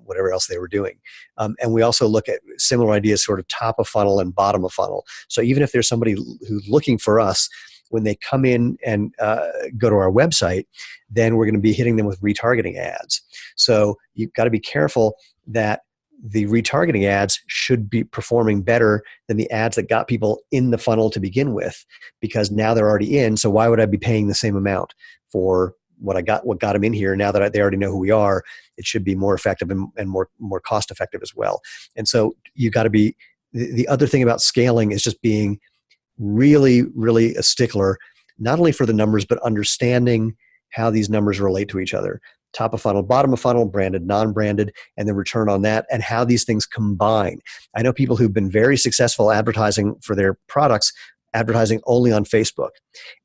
whatever else they were doing. And we also look at similar ideas, sort of top of funnel and bottom of funnel. So even if there's somebody who's looking for us, when they come in and go to our website, then we're going to be hitting them with retargeting ads. So you've got to be careful that the retargeting ads should be performing better than the ads that got people in the funnel to begin with, because now they're already in. So why would I be paying the same amount for what got them in here? Now that they already know who we are, it should be more effective and more cost effective as well. And so you got to be, the other thing about scaling is just being really, really a stickler, not only for the numbers, but understanding how these numbers relate to each other. Top of funnel, bottom of funnel, branded, non-branded, and the return on that, and how these things combine. I know people who've been very successful advertising for their products, advertising only on Facebook.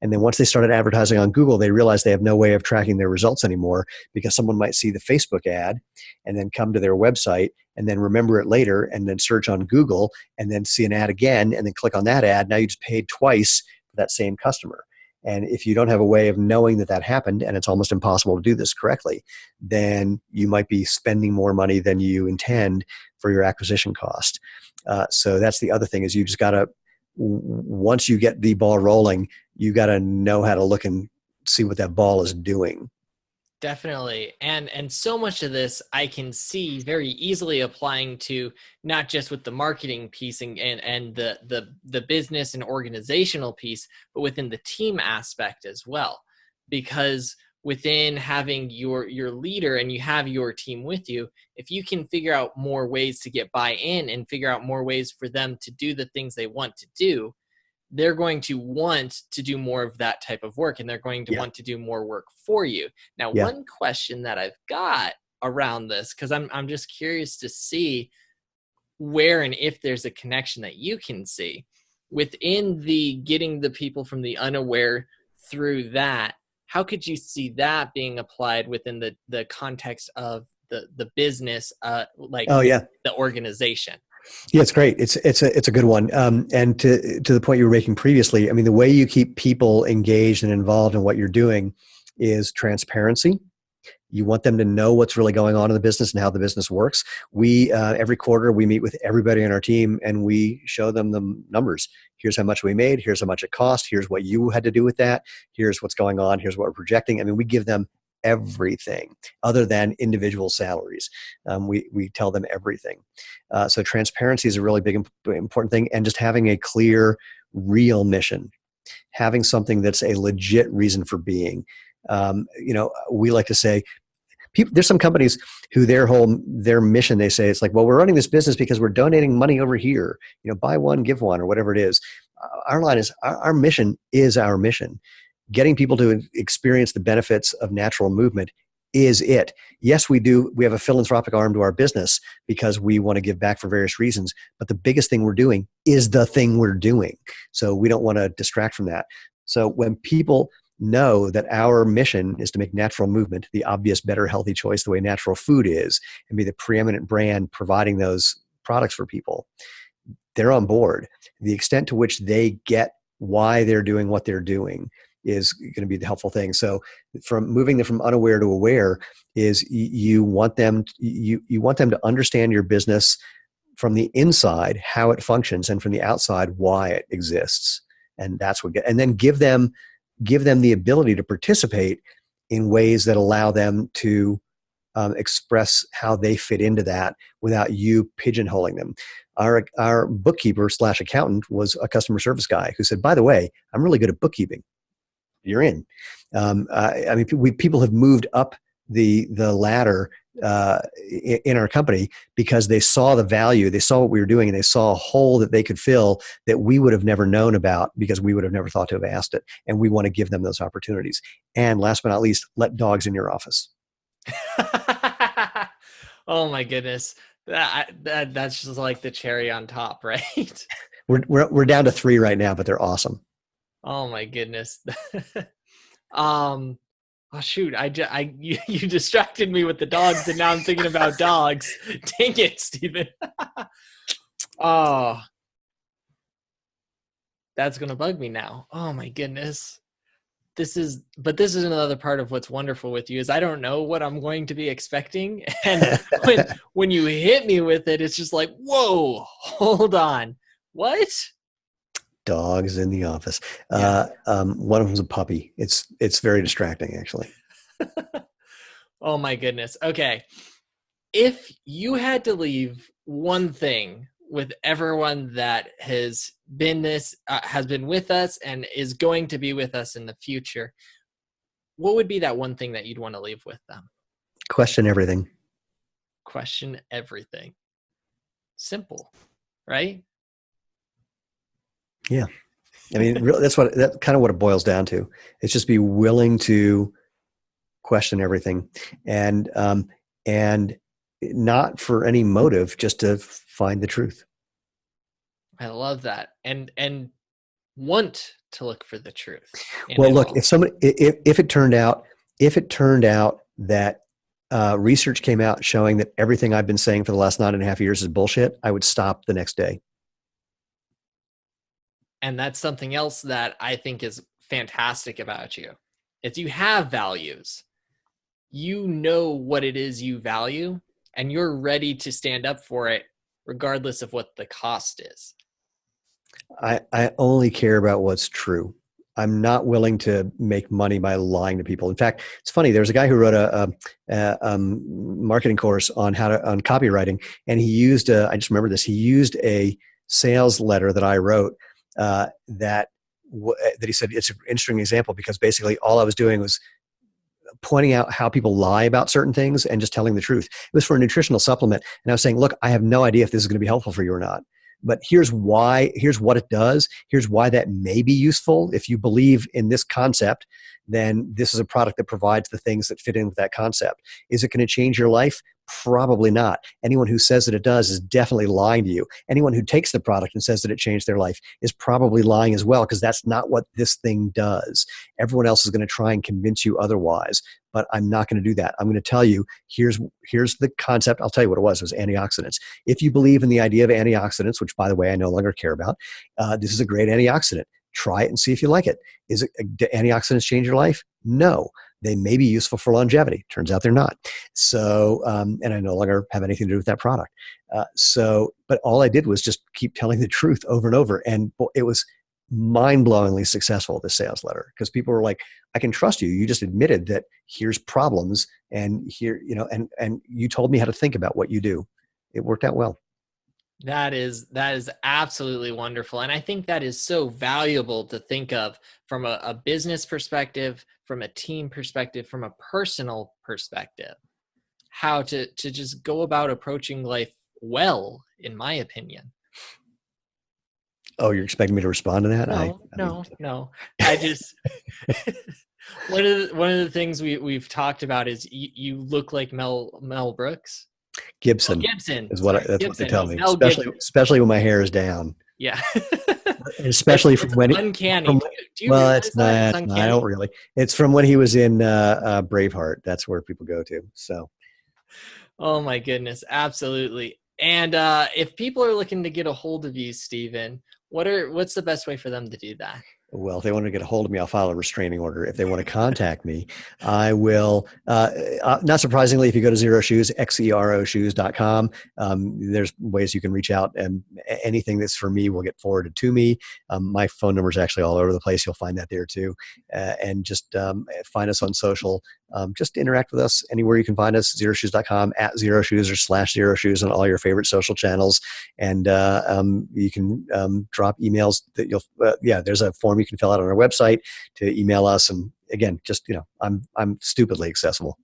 And then once they started advertising on Google, they realized they have no way of tracking their results anymore, because someone might see the Facebook ad and then come to their website and then remember it later and then search on Google and then see an ad again and then click on that ad. Now you just paid twice for that same customer. And if you don't have a way of knowing that happened, and it's almost impossible to do this correctly, then you might be spending more money than you intend for your acquisition cost. So that's the other thing, is you just got to, once you get the ball rolling, you got to know how to look and see what that ball is doing. Definitely. And so much of this I can see very easily applying to not just with the marketing piece and the business and organizational piece, but within the team aspect as well. Because within having your leader and you have your team with you, if you can figure out more ways to get buy-in and figure out more ways for them to do the things they want to do, they're going to want to do more of that type of work, and they're going to want to do more work for you. Now, one question that I've got around this, because I'm just curious to see where and if there's a connection that you can see within the getting the people from the unaware through that. How could you see that being applied within the context of the business, the organization? Yeah, it's great. It's a good one. And to the point you were making previously, I mean, the way you keep people engaged and involved in what you're doing is transparency. You want them to know what's really going on in the business and how the business works. We every quarter we meet with everybody on our team and we show them the numbers. Here's how much we made. Here's how much it cost. Here's what you had to do with that. Here's what's going on. Here's what we're projecting. I mean, we give them everything other than individual salaries. We tell them everything. So transparency is a really big, important thing. And just having a clear, real mission, having something that's a legit reason for being. We like to say, there's some companies who their mission, they say, it's like, well, we're running this business because we're donating money over here, buy one, give one, or whatever it is. Our line is, our mission is our mission. Getting people to experience the benefits of natural movement is it. Yes, we have a philanthropic arm to our business because we want to give back for various reasons, but the biggest thing we're doing is the thing we're doing. So we don't want to distract from that. So when people know that our mission is to make natural movement the obvious, better, healthy choice, the way natural food is, and be the preeminent brand providing those products for people, they're on board. The extent to which they get why they're doing what they're doing is going to be the helpful thing. So from moving them from unaware to aware is you want them to understand your business from the inside, how it functions, and from the outside, why it exists. And that's and then give them the ability to participate in ways that allow them to express how they fit into that without you pigeonholing them. Our bookkeeper / accountant was a customer service guy who said, by the way, I'm really good at bookkeeping. You're in. People have moved up the ladder in our company because they saw the value, they saw what we were doing, and they saw a hole that they could fill that we would have never known about because we would have never thought to have asked it. And we want to give them those opportunities. And last but not least, let dogs in your office. Oh my goodness. That's just like the cherry on top, right? We're down to 3 right now, but they're awesome. Oh my goodness. Oh shoot! You distracted me with the dogs, and now I'm thinking about dogs. Dang it, Steven. Oh, that's gonna bug me now. Oh my goodness. This is another part of what's wonderful with you is I don't know what I'm going to be expecting, and when you hit me with it, it's just like, whoa, hold on, what? Dogs in the office. Yeah. One of them's a puppy. It's very distracting, actually. Oh my goodness. Okay. If you had to leave one thing with everyone that has been with us and is going to be with us in the future, what would be that one thing that you'd want to leave with them? Question everything. Question everything. Simple, right? Yeah. I mean, really, that's kind of what it boils down to. It's just be willing to question everything, and not for any motive, just to find the truth. I love that, and want to look for the truth. Well, look, if it turned out that research came out showing that everything I've been saying for the last 9.5 years is bullshit, I would stop the next day. And that's something else that I think is fantastic about you. Is you have values. You know what it is you value, and you're ready to stand up for it regardless of what the cost is. I only care about what's true. I'm not willing to make money by lying to people. In fact, it's funny. There's a guy who wrote a marketing course on on copywriting, and he used I just remember this. He used a sales letter that I wrote that he said it's an interesting example because basically all I was doing was pointing out how people lie about certain things and just telling the truth. It was for a nutritional supplement, and I was saying, look, I have no idea if this is going to be helpful for you or not. But here's why, here's what it does. Here's why that may be useful. If you believe in this concept, then this is a product that provides the things that fit in with that concept. Is it going to change your life? Probably not. Anyone who says that it does is definitely lying to you. Anyone who takes the product and says that it changed their life is probably lying as well, because that's not what this thing does. Everyone else is going to try and convince you otherwise, but I'm not going to do that. I'm going to tell you, here's the concept. I'll tell you what it was. It was antioxidants. If you believe in the idea of antioxidants, which by the way, I no longer care about, this is a great antioxidant. Try it and see if you like it. Do antioxidants change your life? No. They may be useful for longevity. Turns out they're not. So, and I no longer have anything to do with that product. But all I did was just keep telling the truth over and over. And it was mind-blowingly successful, this sales letter, because people were like, I can trust you. You just admitted that here's problems, and here, and you told me how to think about what you do. It worked out well. That is absolutely wonderful. And I think that is so valuable to think of from a business perspective, from a team perspective, from a personal perspective, how to just go about approaching life well, in my opinion. Oh, you're expecting me to respond to that? No. I just, one of the things we've talked about is you look like Mel Brooks. Gibson. Oh, Gibson. Is what that's what they tell me. Especially when my hair is down. Yeah. And especially from when uncanny. It's not. I don't really. It's from when he was in Braveheart. That's where people go to. So. Oh my goodness, absolutely. And if people are looking to get a hold of you, Steven, what's the best way for them to do that? Well, if they want to get a hold of me, I'll file a restraining order. If they want to contact me, I will. Not surprisingly, if you go to Zero Shoes, xeroshoes.com, there's ways you can reach out, and anything that's for me will get forwarded to me. My phone number is actually all over the place. You'll find that there too. And just find us on social. Just interact with us anywhere you can find us, zeroshoes.com, @zeroshoes or /zeroshoes on all your favorite social channels. And you can drop emails that there's a form you can fill out on our website to email us. And again, just, I'm stupidly accessible.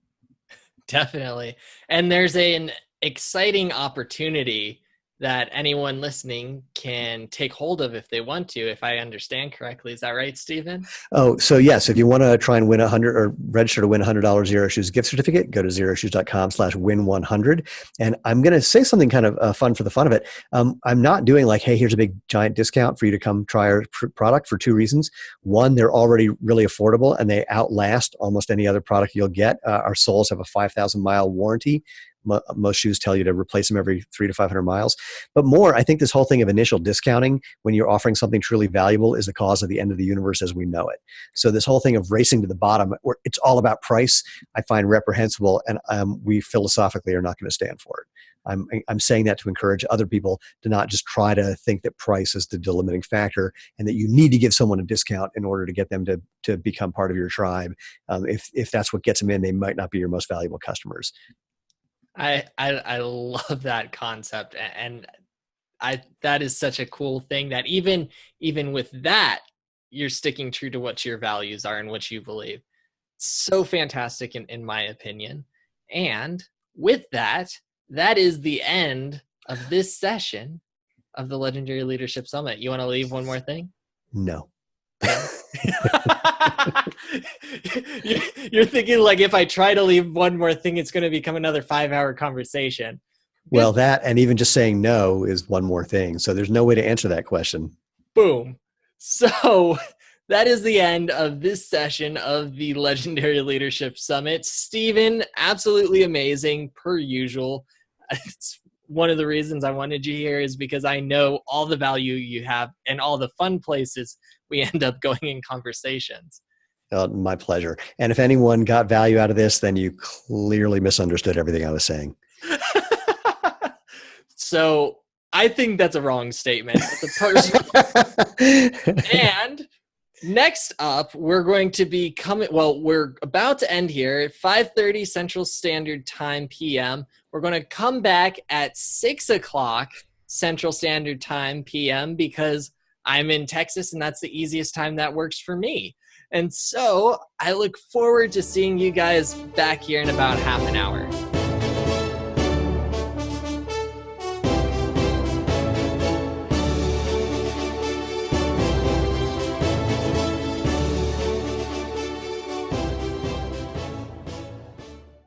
Definitely. And there's an exciting opportunity that anyone listening can take hold of if they want to, if I understand correctly. Is that right, Stephen? Oh, so yes, if you want to try and win 100 or register to win $100 Zero Shoes gift certificate, go to zeroshoes.com/win100. And I'm going to say something kind of fun for the fun of it. I'm not doing like, hey, here's a big giant discount for you to come try our product for two reasons. One, they're already really affordable and they outlast almost any other product you'll get. Our soles have a 5,000-mile warranty. Most shoes tell you to replace them every 300 to 500 miles. But more, I think this whole thing of initial discounting when you're offering something truly valuable is the cause of the end of the universe as we know it. So this whole thing of racing to the bottom, where it's all about price, I find reprehensible, and we philosophically are not going to stand for it. I'm saying that to encourage other people to not just try to think that price is the delimiting factor and that you need to give someone a discount in order to get them to become part of your tribe. If that's what gets them in, they might not be your most valuable customers. I love that concept, and that is such a cool thing that even with that, you're sticking true to what your values are and what you believe. So fantastic in my opinion. And with that is the end of this session of the Legendary Leadership Summit. You want to leave one more thing? No. You're thinking like if I try to leave one more thing, it's going to become another 5-hour conversation. Well, that and even just saying no is one more thing. So there's no way to answer that question. Boom. So that is the end of this session of the Legendary Leadership Summit. Stephen, absolutely amazing per usual. It's one of the reasons I wanted you here is because I know all the value you have and all the fun places we end up going in conversations. My pleasure. And if anyone got value out of this, then you clearly misunderstood everything I was saying. So I think that's a wrong statement. It's a personal. And next up, we're going to be we're about to end here at 5:30 Central Standard Time PM. We're going to come back at 6 o'clock Central Standard Time PM because I'm in Texas and that's the easiest time that works for me. And so I look forward to seeing you guys back here in about half an hour.